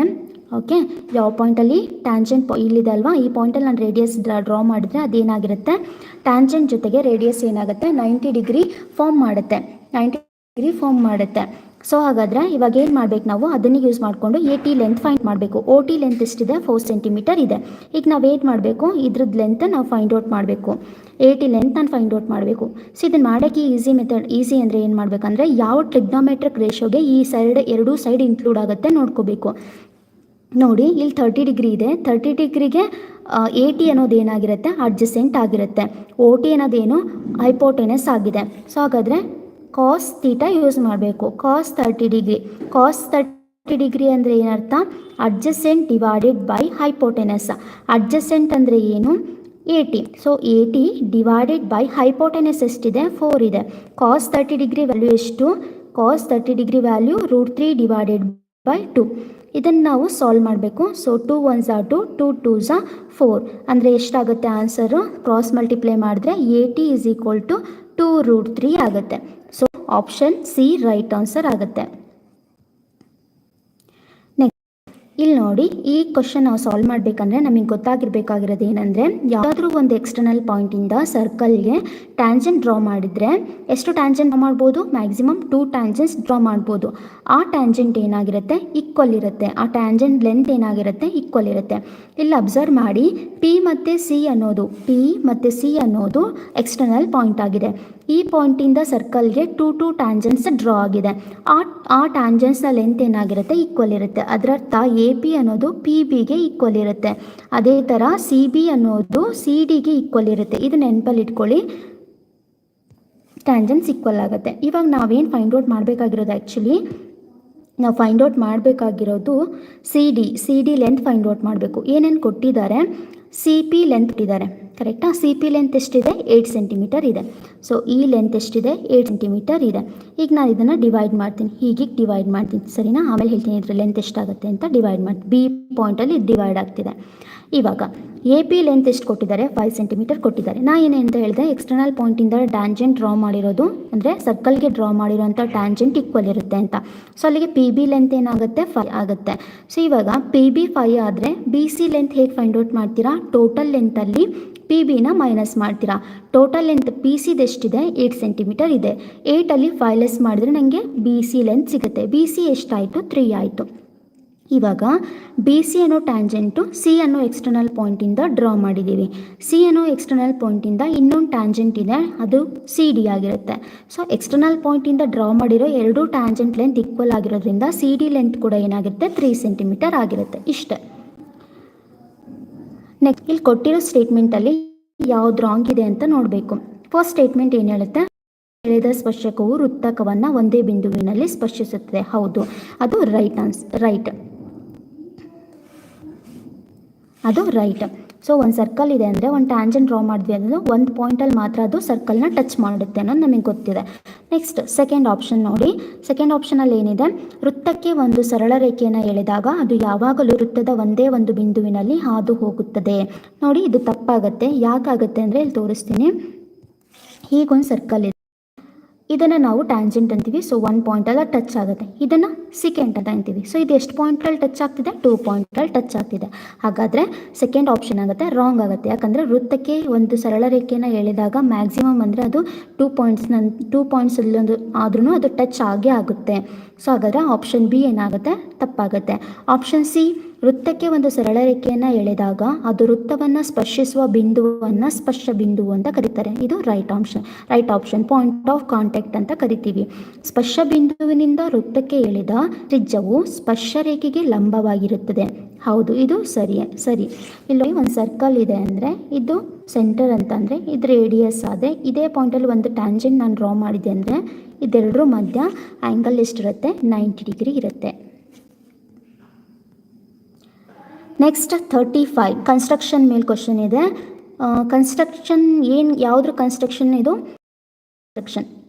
ಓಕೆ, ಯಾವ ಪಾಯಿಂಟಲ್ಲಿ ಟ್ಯಾಂಜೆಂಟ್ ಇಲ್ಲಿದೆ ಅಲ್ವಾ, ಈ ಪಾಯಿಂಟಲ್ಲಿ ನಾನು ರೇಡಿಯಸ್ ಡ್ರಾ ಮಾಡಿದ್ರೆ ಅದೇನಾಗಿರುತ್ತೆ, ಟ್ಯಾಂಜೆಂಟ್ ಜೊತೆಗೆ ರೇಡಿಯಸ್ ಏನಾಗುತ್ತೆ, 90 ಡಿಗ್ರಿ ಫಾರ್ಮ್ ಮಾಡುತ್ತೆ. 90 ಡಿಗ್ರಿ ಫಾರ್ಮ್ ಮಾಡುತ್ತೆ. ಸೊ ಹಾಗಾದರೆ ಇವಾಗ ಏನು ಮಾಡಬೇಕು, ನಾವು ಅದನ್ನು ಯೂಸ್ ಮಾಡಿಕೊಂಡು ಎ ಟಿ ಲೆಂತ್ ಫೈಂಡ್ ಮಾಡಬೇಕು. ಓ ಟಿ ಲೆಂತ್ ಎಷ್ಟಿದೆ, 4 ಸೆಂಟಿಮೀಟರ್ ಇದೆ. ಈಗ ನಾವು ಏನು ಮಾಡಬೇಕು, ಇದ್ರದ್ದು ಲೆಂತ್ ನಾವು ಫೈಂಡ್ ಔಟ್ ಮಾಡಬೇಕು. ಎ ಟಿ ಲೆಂತ್ ನಾನು ಫೈಂಡ್ ಔಟ್ ಮಾಡಬೇಕು. ಸೊ ಇದನ್ನು ಮಾಡೋಕ್ಕೆ ಈಸಿ ಮೆಥಡ್, ಈಸಿ ಅಂದರೆ ಏನು ಮಾಡಬೇಕಂದ್ರೆ ಯಾವ ಟ್ರಿಗ್ನೋಮೆಟ್ರಿಕ್ ರೇಷಿಯೋಗೆ ಈ ಸೈಡ್ ಎರಡೂ ಸೈಡ್ ಇನ್ಕ್ಲೂಡ್ ಆಗುತ್ತೆ ನೋಡ್ಕೋಬೇಕು. ನೋಡಿ ಇಲ್ಲಿ 30 ಡಿಗ್ರಿ ಇದೆ. 30 ಡಿಗ್ರಿಗೆ ಎ ಟಿ ಅನ್ನೋದು ಏನಾಗಿರುತ್ತೆ, ಅಡ್ಜಸೆಂಟ್ ಆಗಿರುತ್ತೆ. ಓ ಟಿ ಅನ್ನೋದೇನು, ಹೈಪೋಟೆನಸ್ ಆಗಿದೆ. ಸೊ ಹಾಗಾದರೆ ಕಾಸ್ ಥೀಟಾ ಯೂಸ್ ಮಾಡಬೇಕು. ಕಾಸ್ 30 ಡಿಗ್ರಿ, ಕಾಸ್ 30 ಡಿಗ್ರಿ ಅಂದರೆ ಏನರ್ಥ, adjacent divided by hypotenuse. Adjacent ಅಂದರೆ ಏನು, A T. So A T divided by hypotenuse ಎಷ್ಟಿದೆ, 4 ಇದೆ. ಕಾಸ್ 30 ಡಿಗ್ರಿ ವ್ಯಾಲ್ಯೂ ಎಷ್ಟು, ಕಾಸ್ 30 ಡಿಗ್ರಿ ವ್ಯಾಲ್ಯೂ √3 ಡಿವೈಡೆಡ್ ಬೈ 2. ಇದನ್ನು ನಾವು ಸಾಲ್ವ್ ಮಾಡಬೇಕು. So 2 1s are 2, 2 2s are 4 ಅಂದರೆ ಎಷ್ಟಾಗುತ್ತೆ ಆನ್ಸರು, ಕ್ರಾಸ್ ಮಲ್ಟಿಪ್ಲೈ ಮಾಡಿದ್ರೆ A T is equal to 2√3 ಆಗುತ್ತೆ. So option C right answer ಆಗುತ್ತೆ. ಇಲ್ಲಿ ನೋಡಿ, ಈ ಕ್ವಶನ್ ನಾವು ಸಾಲ್ವ್ ಮಾಡಬೇಕಂದ್ರೆ ನಮಗೆ ಗೊತ್ತಾಗಿರಬೇಕಾಗಿರೋದು ಏನಂದರೆ, ಯಾವುದಾದ್ರೂ ಒಂದು ಎಕ್ಸ್ಟರ್ನಲ್ ಪಾಯಿಂಟಿಂದ ಸರ್ಕಲ್ಗೆ ಟ್ಯಾಂಜೆಂಟ್ ಡ್ರಾ ಮಾಡಿದರೆ ಎಷ್ಟು ಟ್ಯಾಂಜೆಂಟ್ ಡ್ರಾ ಮಾಡ್ಬೋದು, ಮ್ಯಾಕ್ಸಿಮಮ್ 2 ಟ್ಯಾಂಜೆಂಟ್ಸ್ ಡ್ರಾ ಮಾಡ್ಬೋದು. ಆ ಟ್ಯಾಂಜೆಂಟ್ ಏನಾಗಿರುತ್ತೆ, ಈಕ್ವಲ್ ಇರುತ್ತೆ. ಆ ಟ್ಯಾಂಜೆಂಟ್ ಲೆಂತ್ ಏನಾಗಿರುತ್ತೆ, ಈಕ್ವಲ್ ಇರುತ್ತೆ. ಇಲ್ಲಿ ಅಬ್ಸರ್ವ್ ಮಾಡಿ, ಪಿ ಮತ್ತು ಸಿ ಅನ್ನೋದು ಎಕ್ಸ್ಟರ್ನಲ್ ಪಾಯಿಂಟ್ ಆಗಿದೆ. ಈ ಪಾಯಿಂಟಿಂದ ಸರ್ಕಲ್ಗೆ 2 ಟ್ಯಾಂಜೆಂಟ್ಸ್ ಡ್ರಾ ಆಗಿದೆ. ಆ ಟ್ಯಾಂಜೆಂಟ್ಸ್ನ ಲೆಂತ್ ಏನಾಗಿರುತ್ತೆ, ಈಕ್ವಲ್ ಇರುತ್ತೆ. ಅದರರ್ಥ ಎ ಪಿ ಅನ್ನೋದು ಪಿ ಬಿಗೆ ಈಕ್ವಲ್ ಇರುತ್ತೆ. ಅದೇ ಥರ ಸಿ ಬಿ ಅನ್ನೋದು ಸಿ ಡಿಗೆ ಈಕ್ವಲ್ ಇರುತ್ತೆ. ಇದು ನೆನಪಲ್ಲಿ ಇಟ್ಕೊಳ್ಳಿ, ಟ್ಯಾಂಜೆಂಟ್ಸ್ ಈಕ್ವಲ್ ಆಗುತ್ತೆ. ಇವಾಗ ನಾವೇನು ಫೈಂಡ್ ಔಟ್ ಮಾಡಬೇಕಾಗಿರೋದು, ಆ್ಯಕ್ಚುಲಿ ನಾವು ಫೈಂಡ್ ಔಟ್ ಮಾಡಬೇಕಾಗಿರೋದು C D length find out ಮಾಡಬೇಕು. ಏನೇನು ಕೊಟ್ಟಿದ್ದಾರೆ, ಸಿ ಪಿ ಲೆಂತ್ ಕೊಟ್ಟಿದ್ದಾರೆ, ಕರೆಕ್ಟಾ. ಸಿ ಪಿ ಲೆಂತ್ ಎಷ್ಟಿದೆ, 8 ಸೆಂಟಿಮೀಟರ್ ಇದೆ. ಸೊ ಈ ಲೆಂತ್ ಎಷ್ಟಿದೆ, 8 ಸೆಂಟಿಮೀಟರ್ ಇದೆ. ಈಗ ನಾನು ಇದನ್ನು ಡಿವೈಡ್ ಮಾಡ್ತೀನಿ, ಹೀಗೆ ಡಿವೈಡ್ ಮಾಡ್ತೀನಿ, ಸರಿನಾ. ಆಮೇಲೆ ಹೇಳ್ತೀನಿ ಇದ್ರ ಲೆಂತ್ ಎಷ್ಟಾಗುತ್ತೆ ಅಂತ. ಡಿವೈಡ್ ಮಾಡ್ತೀನಿ, ಬಿ ಪಾಯಿಂಟಲ್ಲಿ ಡಿವೈಡ್ ಆಗ್ತಿದೆ. ಇವಾಗ ಎ ಪಿ ಲೆಂತ್ ಎಷ್ಟು ಕೊಟ್ಟಿದ್ದಾರೆ, 5 ಸೆಂಟಿಮೀಟರ್ ಕೊಟ್ಟಿದ್ದಾರೆ. ನಾ ಏನೇಂತ ಹೇಳಿದೆ, ಎಕ್ಸ್ಟರ್ನಲ್ ಪಾಯಿಂಟಿಂದ ಟ್ಯಾಂಜೆಂಟ್ ಡ್ರಾ ಮಾಡಿರೋದು ಅಂದರೆ ಸರ್ಕಲ್ಗೆ ಡ್ರಾ ಮಾಡಿರೋಂಥ ಟ್ಯಾಂಜೆಂಟ್ ಈಕ್ವಲ್ ಇರುತ್ತೆ ಅಂತ. ಸೊ ಅಲ್ಲಿಗೆ ಪಿ ಬಿ ಲೆಂತ್ ಏನಾಗುತ್ತೆ, 5 ಆಗುತ್ತೆ. ಸೊ ಇವಾಗ ಪಿ ಬಿ 5 ಆದರೆ ಬಿ ಸಿ ಲೆಂತ್ ಹೇಗೆ ಫೈಂಡ್ ಔಟ್ ಮಾಡ್ತೀರಾ, ಟೋಟಲ್ ಲೆಂತಲ್ಲಿ ಪಿ ಬಿನ ಮೈನಸ್ ಮಾಡ್ತೀರಾ. ಟೋಟಲ್ ಲೆಂತ್ ಪಿ ಸಿದು ಎಷ್ಟಿದೆ, 8 ಸೆಂಟಿಮೀಟರ್ ಇದೆ. 8ಅಲ್ಲಿ 5 ಲೆಸ್ ಮಾಡಿದ್ರೆ ನನಗೆ ಬಿ ಸಿ ಲೆಂತ್ ಸಿಗುತ್ತೆ. ಬಿ ಸಿ ಎಷ್ಟಾಯಿತು, 3 ಆಯಿತು. ಇವಾಗ ಬಿ ಸಿ ಅನ್ನೋ ಟ್ಯಾಂಜೆಂಟು ಸಿ ಅನ್ನೋ ಎಕ್ಸ್ಟರ್ನಲ್ ಪಾಯಿಂಟಿಂದ ಡ್ರಾ ಮಾಡಿದ್ದೀವಿ. ಸಿ ಅನ್ನೋ ಎಕ್ಸ್ಟರ್ನಲ್ ಪಾಯಿಂಟಿಂದ ಇನ್ನೊಂದು ಟ್ಯಾಂಜೆಂಟ್ ಇದೆ, ಅದು ಸಿ ಡಿ ಆಗಿರುತ್ತೆ. ಸೊ ಎಕ್ಸ್ಟರ್ನಲ್ ಪಾಯಿಂಟಿಂದ ಡ್ರಾ ಮಾಡಿರೋ ಎರಡೂ ಟ್ಯಾಂಜೆಂಟ್ ಲೆಂತ್ ಈಕ್ವಲ್ ಆಗಿರೋದ್ರಿಂದ ಸಿ ಡಿ ಲೆಂತ್ ಕೂಡ ಏನಾಗಿರುತ್ತೆ, 3 ಸೆಂಟಿಮೀಟರ್ ಆಗಿರುತ್ತೆ. ಇಷ್ಟೇ. ನೆಕ್ಸ್ಟ್ ಇಲ್ಲಿ ಕೊಟ್ಟಿರೋ ಸ್ಟೇಟ್ಮೆಂಟಲ್ಲಿ ಯಾವ್ದು ರಾಂಗ್ ಇದೆ ಅಂತ ನೋಡಬೇಕು. ಫಸ್ಟ್ ಸ್ಟೇಟ್ಮೆಂಟ್ ಏನು ಹೇಳುತ್ತೆ, ಎಳೆದ ಸ್ಪರ್ಶಕವು ವೃತ್ತಕವನ್ನು ಒಂದೇ ಬಿಂದುವಿನಲ್ಲಿ ಸ್ಪರ್ಶಿಸುತ್ತದೆ. ಹೌದು, ಅದು ರೈಟ್. ಅದು ರೈಟ್. ಸೊ ಒಂದು ಸರ್ಕಲ್ ಇದೆ ಅಂದರೆ ಒಂದು ಟ್ಯಾಂಜೆಂಟ್ ಡ್ರಾ ಮಾಡಿದ್ವಿ ಅಂದರೆ ಒಂದು ಪಾಯಿಂಟಲ್ಲಿ ಮಾತ್ರ ಅದು ಸರ್ಕಲ್ನ ಟಚ್ ಮಾಡುತ್ತೆ ಅನ್ನೋದು ನಮಗೆ ಗೊತ್ತಿದೆ. ನೆಕ್ಸ್ಟ್ ಸೆಕೆಂಡ್ ಆಪ್ಷನ್ ನೋಡಿ. ಸೆಕೆಂಡ್ ಆಪ್ಷನಲ್ಲಿ ಏನಿದೆ, ವೃತ್ತಕ್ಕೆ ಒಂದು ಸರಳ ರೇಖೆಯನ್ನು ಎಳೆದಾಗ ಅದು ಯಾವಾಗಲೂ ವೃತ್ತದ ಒಂದೇ ಒಂದು ಬಿಂದುವಿನಲ್ಲಿ ಹಾದು ಹೋಗುತ್ತದೆ. ನೋಡಿ, ಇದು ತಪ್ಪಾಗುತ್ತೆ. ಯಾಕಾಗುತ್ತೆ ಅಂದರೆ ಇಲ್ಲಿ ತೋರಿಸ್ತೀನಿ. ಹೀಗೊಂದು ಸರ್ಕಲ್ ಇದೆ, ಇದನ್ನು ನಾವು ಟ್ಯಾಂಜೆಂಟ್ ಅಂತೀವಿ. ಸೊ 1 ಪಾಯಿಂಟಲ್ಲಿ ಟಚ್ ಆಗುತ್ತೆ. ಇದನ್ನು ಸೆಕೆಂಡ್ ಅಂತ ಅಂತೀವಿ. ಸೊ ಇದು ಎಷ್ಟು ಪಾಯಿಂಟಲ್ಲಿ ಟಚ್ ಆಗ್ತಿದೆ, 2 ಪಾಯಿಂಟಲ್ಲಿ ಟಚ್ ಆಗ್ತಿದೆ. ಹಾಗಾದರೆ ಸೆಕೆಂಡ್ ಆಪ್ಷನ್ ಆಗುತ್ತೆ, ರಾಂಗ್ ಆಗುತ್ತೆ. ಯಾಕಂದರೆ ವೃತ್ತಕ್ಕೆ ಒಂದು ಸರಳ ರೇಖೆಯನ್ನು ಎಳೆದಾಗ ಮ್ಯಾಕ್ಸಿಮಮ್ ಅಂದರೆ ಅದು 2 ಪಾಯಿಂಟ್ಸ್ ಅಲ್ಲೊಂದು ಆದ್ರೂ ಅದು ಟಚ್ ಆಗೇ ಆಗುತ್ತೆ. ಸೊ ಹಾಗಾದರೆ ಆಪ್ಷನ್ ಬಿ ಏನಾಗುತ್ತೆ, ತಪ್ಪಾಗುತ್ತೆ. ಆಪ್ಷನ್ ಸಿ, ವೃತ್ತಕ್ಕೆ ಒಂದು ಸರಳ ರೇಖೆಯನ್ನು ಎಳೆದಾಗ ಅದು ವೃತ್ತವನ್ನು ಸ್ಪರ್ಶಿಸುವ ಬಿಂದುವನ್ನು ಸ್ಪರ್ಶ ಬಿಂದು ಅಂತ ಕರೀತಾರೆ. ಇದು right option. Point of contact ಅಂತ ಕರಿತೀವಿ. ಸ್ಪರ್ಶ ಬಿಂದುವಿನಿಂದ ವೃತ್ತಕ್ಕೆ ಎಳೆದ ತ್ರಿಜ್ಯವು ಸ್ಪರ್ಶ ರೇಖೆಗೆ ಲಂಬವಾಗಿರುತ್ತದೆ. ಹೌದು, ಇದು ಸರಿ. ಇಲ್ಲಿ ಒಂದು ಸರ್ಕಲ್ ಇದೆ ಅಂದರೆ ಇದು ಸೆಂಟರ್ ಅಂತಂದರೆ ಇದು ರೇಡಿಯಸ್ ಆದರೆ ಇದೇ ಪಾಯಿಂಟಲ್ಲಿ ಒಂದು ಟ್ಯಾಂಜೆಂಟ್ ನಾನು ಡ್ರಾ ಮಾಡಿದೆ ಅಂದರೆ ಇದೆರಡರ ಮಧ್ಯ ಆ್ಯಂಗಲ್ ಎಷ್ಟಿರುತ್ತೆ, 90 ಡಿಗ್ರಿ ಇರುತ್ತೆ. ನೆಕ್ಸ್ಟ್ 35 ಕನ್ಸ್ಟ್ರಕ್ಷನ್ ಮೇಲೆ ಕ್ವಶನ್ ಇದೆ. ಕನ್ಸ್ಟ್ರಕ್ಷನ್ ಯಾವುದ್ರ ಕನ್ಸ್ಟ್ರಕ್ಷನ್ ಇದು,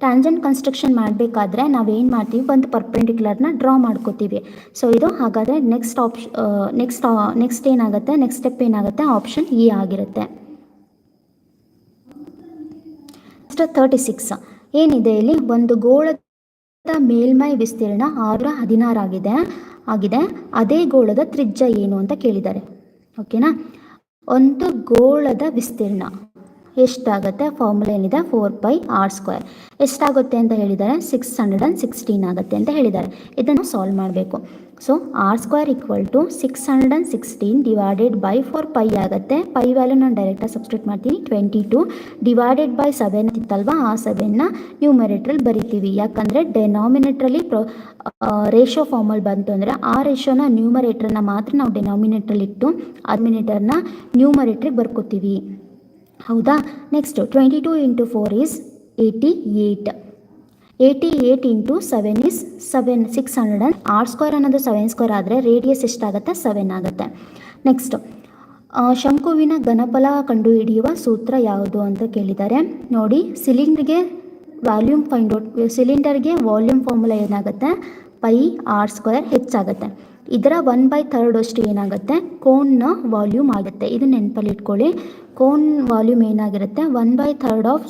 ಟ್ಯಾಂಜೆಂಟ್ ಕನ್ಸ್ಟ್ರಕ್ಷನ್ ಮಾಡಬೇಕಾದ್ರೆ ನಾವೇನು ಮಾಡ್ತೀವಿ, ಒಂದು ಪರ್ಪೆಂಡಿಕ್ಯುಲರ್ನ ಡ್ರಾ ಮಾಡ್ಕೋತೀವಿ. ಸೊ ಇದು ಹಾಗಾದರೆ ನೆಕ್ಸ್ಟ್ ಏನಾಗುತ್ತೆ, ನೆಕ್ಸ್ಟ್ ಸ್ಟೆಪ್ ಏನಾಗುತ್ತೆ, ಆಪ್ಷನ್ ಎ ಆಗಿರುತ್ತೆ. ನೆಕ್ಸ್ಟ್ 36 ಏನಿದೆ, ಇಲ್ಲಿ ಒಂದು ಗೋಳದ ಮೇಲ್ಮೈ ವಿಸ್ತೀರ್ಣ 616 ಆಗಿದೆ. ಅದೇ ಗೋಳದ ತ್ರಿಜ್ಯ ಏನು ಅಂತ ಕೇಳಿದ್ದಾರೆ. ಓಕೆನಾ. ಒಂದು ಗೋಳದ ವಿಸ್ತೀರ್ಣ ಎಷ್ಟಾಗುತ್ತೆ? ಫಾರ್ಮುಲಾ ಏನಿದೆ 4πr². ಎಷ್ಟಾಗುತ್ತೆ ಅಂತ ಹೇಳಿದ್ದಾರೆ? 616 ಆಗುತ್ತೆ ಅಂತ ಹೇಳಿದ್ದಾರೆ. ಇದನ್ನು ಸಾಲ್ವ್ ಮಾಡಬೇಕು. ಸೊ r² = 616 ಡಿವೈಡೆಡ್ ಬೈ 4π ಆಗುತ್ತೆ. ಪೈ ವ್ಯಾಲ್ಯೂ ನಾನು ಡೈರೆಕ್ಟಾಗಿ ಸಬ್ಸ್ಟಿಟ್ಯೂಟ್ ಮಾಡ್ತೀನಿ. 22 ಡಿವೈಡೆಡ್ ಬೈ 7 ಇತ್ತಲ್ವಾ, ಆ 7ನ ನ್ಯೂಮರೇಟ್ರಲ್ಲಿ ಬರಿತೀವಿ. ಯಾಕಂದರೆ ಡೆನಾಮಿನೇಟ್ರಲ್ಲಿ ರೇಷೋ ಫಾರ್ಮಲ್ಲಿ ಬಂತು ಅಂದರೆ ಆ ರೇಷೋನ ನ್ಯೂಮರೇಟ್ರನ್ನ ಮಾತ್ರ ನಾವು ಡೆನಾಮಿನೇಟ್ರಲ್ಲಿ ಇಟ್ಟು ಆರ್ಮಿನೇಟರ್ನ ನ್ಯೂಮರೇಟ್ರಿಗೆ ಬರ್ಕೋತೀವಿ. ಹೌದಾ? ನೆಕ್ಸ್ಟು 22 × 4 = 88. 88 × 7 = 600. r² ಅನ್ನೋದು 7² ಆದರೆ ರೇಡಿಯಸ್ ಎಷ್ಟಾಗುತ್ತೆ? 7 ಆಗುತ್ತೆ. ನೆಕ್ಸ್ಟು ಶಂಕುವಿನ ಘನಫಲ ಕಂಡುಹಿಡಿಯುವ ಸೂತ್ರ ಯಾವುದು ಅಂತ ಕೇಳಿದ್ದಾರೆ. ನೋಡಿ, ಸಿಲಿಂಡರ್ಗೆ ವಾಲ್ಯೂಮ್ ಫಾರ್ಮುಲಾ ಏನಾಗುತ್ತೆ? πr² ಹೆಚ್ಚಾಗುತ್ತೆ. ಇದರ 1/3 ಅಷ್ಟು ಏನಾಗುತ್ತೆ? ಕೋನ್ನ ವಾಲ್ಯೂಮ್ ಆಗುತ್ತೆ. ಇದು ನೆನಪಲ್ಲಿ ಇಟ್ಕೊಳ್ಳಿ. ಕೋನ್ ವಾಲ್ಯೂಮ್ ಏನಾಗಿರುತ್ತೆ? 1/3 ಆಫ್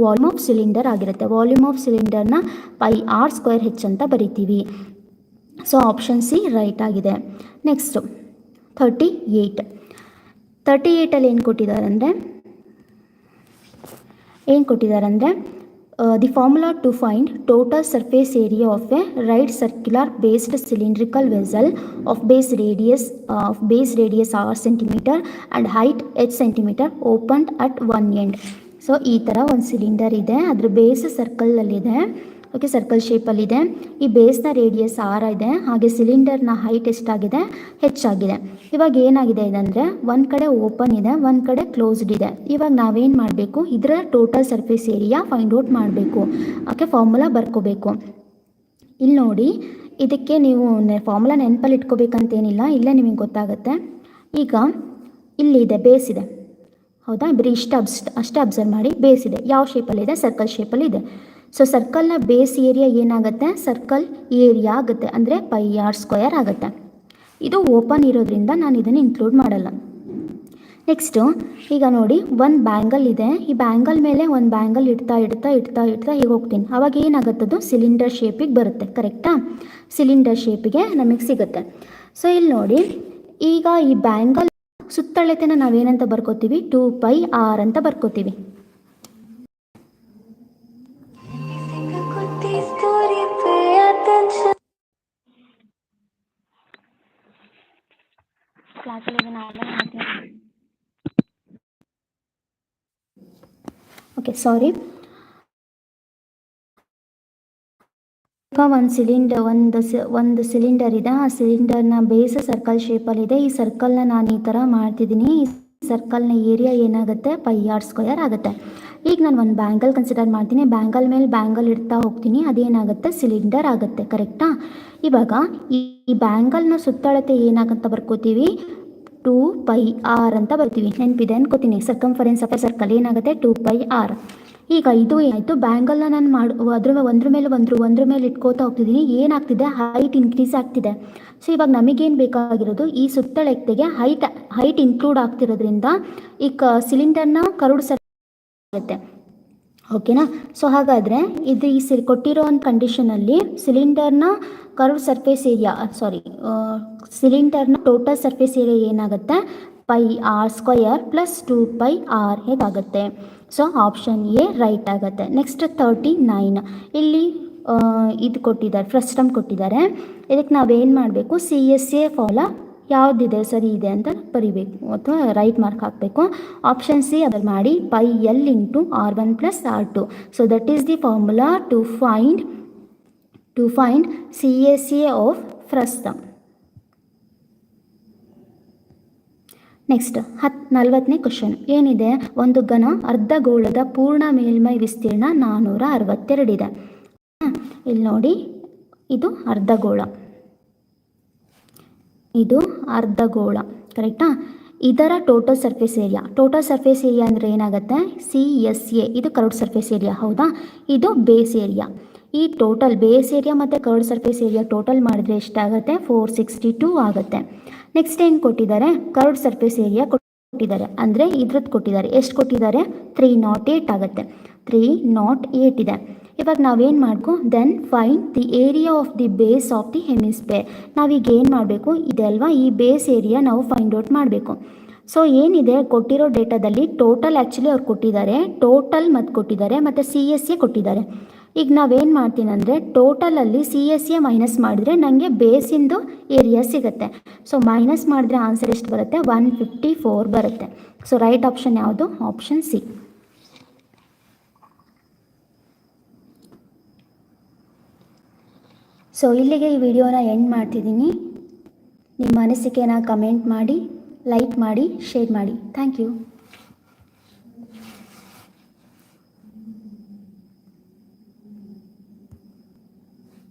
ವಾಲ್ಯೂಮ್ ಆಫ್ ಸಿಲಿಂಡರ್ ಆಗಿರುತ್ತೆ. ವಾಲ್ಯೂಮ್ ಆಫ್ ಸಿಲಿಂಡರ್ನ πr² ಅಂತ ಬರಿತೀವಿ. ಸೊ ಆಪ್ಷನ್ ಸಿ ರೈಟ್ ಆಗಿದೆ. ನೆಕ್ಸ್ಟು 38 ಏನು ಕೊಟ್ಟಿದ್ದಾರೆ ಅಂದರೆ the formula to find total surface area of a right circular based cylindrical vessel of base radius r centimetre and height h centimetre opened at one end. So ಈ ಥರ ಒಂದು cylinder ಇದೆ, ಅದ್ರ base ಸರ್ಕಲಲ್ಲಿದೆ. Okay, circle ಶೇಪಲ್ಲಿದೆ. ಈ ಬೇಸ್ನ radius r ಇದೆ, ಹಾಗೆ ಸಿಲಿಂಡರ್ನ ಹೈಟ್ ಎಷ್ಟಾಗಿದೆ? ಹೆಚ್ಚಾಗಿದೆ. ಇವಾಗ ಏನಾಗಿದೆ ಇದಂದರೆ, ಒಂದು ಕಡೆ ಓಪನ್ ಇದೆ, ಒಂದು ಕಡೆ ಕ್ಲೋಸ್ಡ್ ಇದೆ. ಇವಾಗ ನಾವೇನು ಮಾಡಬೇಕು? ಇದರ total surface area find out ಮಾಡಬೇಕು. ಓಕೆ, ಫಾರ್ಮುಲಾ ಬರ್ಕೋಬೇಕು. ಇಲ್ಲಿ ನೋಡಿ, ಇದಕ್ಕೆ ನೀವು ಫಾರ್ಮುಲಾ ನೆನಪಲ್ಲಿ ಇಟ್ಕೋಬೇಕಂತೇನಿಲ್ಲ, ಇಲ್ಲೇ ನಿಮಗೆ ಗೊತ್ತಾಗುತ್ತೆ. ಈಗ ಇಲ್ಲಿದೆ, ಬೇಸ್ ಇದೆ. ಹೌದಾ? ಬರೀ ಅಷ್ಟೇ ಅಬ್ಸರ್ವ್ ಮಾಡಿ. ಬೇಸ್ ಇದೆ, ಯಾವ ಶೇಪಲ್ಲಿದೆ? ಸರ್ಕಲ್ ಶೇಪಲ್ಲಿದೆ. ಸೊ ಸರ್ಕಲ್ನ ಬೇಸ್ ಏರಿಯಾ ಏನಾಗುತ್ತೆ? ಸರ್ಕಲ್ ಏರಿಯಾ ಆಗುತ್ತೆ, ಅಂದರೆ πr² ಆಗುತ್ತೆ. ಇದು ಓಪನ್ ಇರೋದ್ರಿಂದ ನಾನು ಇದನ್ನು ಇನ್ಕ್ಲೂಡ್ ಮಾಡಲ್ಲ. ನೆಕ್ಸ್ಟು ಈಗ ನೋಡಿ, ಒಂದು ಬ್ಯಾಂಗಲ್ ಇದೆ. ಈ ಬ್ಯಾಂಗಲ್ ಮೇಲೆ ಒಂದು ಬ್ಯಾಂಗಲ್ ಇಡ್ತಾ ಹೀಗೆ ಹೋಗ್ತೀನಿ. ಆವಾಗ ಏನಾಗುತ್ತದು? ಸಿಲಿಂಡರ್ ಶೇಪಿಗೆ ಬರುತ್ತೆ. ಕರೆಕ್ಟಾ? ಸಿಲಿಂಡರ್ ಶೇಪಿಗೆ ನಮಗೆ ಸಿಗುತ್ತೆ. ಸೊ ಇಲ್ಲಿ ನೋಡಿ, ಈಗ ಈ ಬ್ಯಾಂಗಲ್ ಸುತ್ತಳತೆನ ನಾವೇನಂತ ಬರ್ಕೋತೀವಿ? 2πr ಅಂತ ಬರ್ಕೋತೀವಿ. ಓಕೆ, ಸಾರಿ. ಈಗ ಒಂದು ಸಿಲಿಂಡರ್ ಇದೆ. ಆ ಸಿಲಿಂಡರ್ನ ಬೇಸ್ ಸರ್ಕಲ್ ಶೇಪಲ್ಲಿದೆ. ಈ ಸರ್ಕಲ್ನ ನಾನು ಈ ಥರ ಮಾಡ್ತಿದ್ದೀನಿ. ಈ ಸರ್ಕಲ್ನ ಏರಿಯಾ ಏನಾಗುತ್ತೆ? πr² ಆಗುತ್ತೆ. ಈಗ ನಾನು ಒಂದು ಬ್ಯಾಂಗಲ್ ಕನ್ಸಿಡರ್ ಮಾಡ್ತೀನಿ. ಬ್ಯಾಂಗಲ್ ಮೇಲೆ ಬ್ಯಾಂಗಲ್ ಇಡ್ತಾ ಹೋಗ್ತೀನಿ. ಅದೇನಾಗುತ್ತೆ? ಸಿಲಿಂಡರ್ ಆಗುತ್ತೆ. ಕರೆಕ್ಟಾ? ಇವಾಗ ಈ ಬ್ಯಾಂಗಲ್ನ ಸುತ್ತಳತೆ ಏನಾಗಂತ ಬರ್ಕೋತೀವಿ? 2πr ಅಂತ ಬರ್ತೀವಿ. ನೆನಪಿದೆ ಅನ್ಕೋತೀನಿ. ಸರ್ಕಂಫರೆನ್ಸ್ ಆಫ್ ಎ ಸರ್ಕಲ್ ಏನಾಗುತ್ತೆ? 2πr. ಈಗ ಇದು ಏನಾಯಿತು? ಬ್ಯಾಂಗಲ್ನ ನಾನು ಒಂದ್ರ ಮೇಲೆ ಇಟ್ಕೋತಾ ಹೋಗ್ತಿದ್ದೀನಿ. ಏನಾಗ್ತಿದೆ? ಹೈಟ್ ಇನ್ಕ್ರೀಸ್ ಆಗ್ತಿದೆ. ಸೊ ಇವಾಗ ನಮಗೇನು ಬೇಕಾಗಿರೋದು? ಈ ಸುತ್ತಳತೆಗೆ ಹೈಟ್ ಇನ್ಕ್ಲೂಡ್ ಆಗ್ತಿರೋದ್ರಿಂದ ಈ ಸಿಲಿಂಡರ್ನ ಕರುಡು ಆಗುತ್ತೆ. ಓಕೆನಾ? ಸೊ ಹಾಗಾದರೆ ಇದು ಕೊಟ್ಟಿರೋ ಒಂದು ಕಂಡೀಷನಲ್ಲಿ ಸಿಲಿಂಡರ್ನ ಕರ್ವ್ ಸರ್ಫೇಸ್ ಏರಿಯಾ ಸಿಲಿಂಡರ್ನ ಟೋಟಲ್ ಸರ್ಫೇಸ್ ಏರಿಯಾ ಏನಾಗುತ್ತೆ? πr² + 2πr ಹೇಗಾಗುತ್ತೆ? ಸೊ ಆಪ್ಷನ್ ಎ ರೈಟ್ ಆಗುತ್ತೆ. ನೆಕ್ಸ್ಟ್ 39 ಇಲ್ಲಿ ಇದು ಕೊಟ್ಟಿದ್ದಾರೆ, ಫ್ರಸ್ಟಮ್ ಕೊಟ್ಟಿದ್ದಾರೆ. ಇದಕ್ಕೆ ನಾವೇನು ಮಾಡಬೇಕು? CSA ಫಾರ್ಮುಲಾ ಯಾವುದಿದೆ ಸರಿ ಇದೆ ಅಂತ ಬರಿಬೇಕು ಅಥವಾ ರೈಟ್ ಮಾರ್ಕ್ ಹಾಕಬೇಕು. ಆಪ್ಷನ್ ಸಿ ಅದನ್ನು ಮಾಡಿ πl × r1 + r2. So that is the formula to find CSA of frustum. Next 40ನೇ ಕ್ವಶನ್ ಏನಿದೆ? ಒಂದು ಘನ ಅರ್ಧಗೋಳದ ಪೂರ್ಣ ಮೇಲ್ಮೈ ವಿಸ್ತೀರ್ಣ 462 ಇದೆ. ಇಲ್ಲಿ ನೋಡಿ, ಇದು ಅರ್ಧಗೋಳ ಕರೆಕ್ಟಾ? ಇದರ ಟೋಟಲ್ ಸರ್ಫೇಸ್ ಏರಿಯಾ ಅಂದರೆ ಏನಾಗುತ್ತೆ? CSA. ಇದು ಕರ್ವ್ಡ್ ಸರ್ಫೇಸ್ ಏರಿಯಾ. ಹೌದಾ? ಇದು ಬೇಸ್ ಏರಿಯಾ. ಈ ಟೋಟಲ್ ಬೇಸ್ ಏರಿಯಾ ಮತ್ತು ಕರ್ವ್ಡ್ ಸರ್ಫೇಸ್ ಏರಿಯಾ ಟೋಟಲ್ ಮಾಡಿದ್ರೆ ಎಷ್ಟಾಗುತ್ತೆ? 462 ಆಗುತ್ತೆ. ನೆಕ್ಸ್ಟ್ ಏನು ಕೊಟ್ಟಿದ್ದಾರೆ? ಕರ್ವ್ಡ್ ಸರ್ಫೇಸ್ ಏರಿಯಾ ಕೊಟ್ಟಿದ್ದಾರೆ, ಅಂದರೆ ಇದ್ರದ್ದು ಕೊಟ್ಟಿದ್ದಾರೆ. ಎಷ್ಟು ಕೊಟ್ಟಿದ್ದಾರೆ? 308 ಆಗುತ್ತೆ. 308 ಇದೆ. ಇವಾಗ ನಾವೇನು ಮಾಡಬೇಕು? Then find the area of the base of the hemisphere. ನಾವೀಗ ಏನು ಮಾಡಬೇಕು? ಇದೆ ಅಲ್ವಾ, ಈ ಬೇಸ್ ಏರಿಯಾ ನಾವು ಫೈಂಡ್ ಔಟ್ ಮಾಡಬೇಕು. ಸೊ ಏನಿದೆ ಕೊಟ್ಟಿರೋ ಡೇಟಾದಲ್ಲಿ ಟೋಟಲ್ ಆ್ಯಕ್ಚುಲಿ ಅವ್ರು ಕೊಟ್ಟಿದ್ದಾರೆ, ಟೋಟಲ್ ಮತ್ತು ಕೊಟ್ಟಿದ್ದಾರೆ, ಮತ್ತು ಸಿ ಎಸ್ ಎ ಕೊಟ್ಟಿದ್ದಾರೆ. ಈಗ ನಾವೇನು ಮಾಡ್ತೀನಿ ಅಂದರೆ ಟೋಟಲಲ್ಲಿ ಸಿ ಎಸ್ ಎ ಮೈನಸ್ ಮಾಡಿದ್ರೆ ನನಗೆ ಬೇಸಿಂದು ಏರಿಯಾ ಸಿಗುತ್ತೆ. ಸೊ ಮೈನಸ್ ಮಾಡಿದ್ರೆ ಆನ್ಸರ್ ಎಷ್ಟು ಬರುತ್ತೆ? 154 ಬರುತ್ತೆ. ಸೊ ರೈಟ್ ಆಪ್ಷನ್ ಯಾವುದು? Option C. ಸೊ ಇಲ್ಲಿಗೆ ಈ ವಿಡಿಯೋನ ಎಂಡ್ ಮಾಡ್ತಿದ್ದೀನಿ. ನಿಮ್ಮ ಅನಿಸಿಕೆನ ಕಮೆಂಟ್ ಮಾಡಿ, ಲೈಕ್ ಮಾಡಿ, ಶೇರ್ ಮಾಡಿ. Thank you.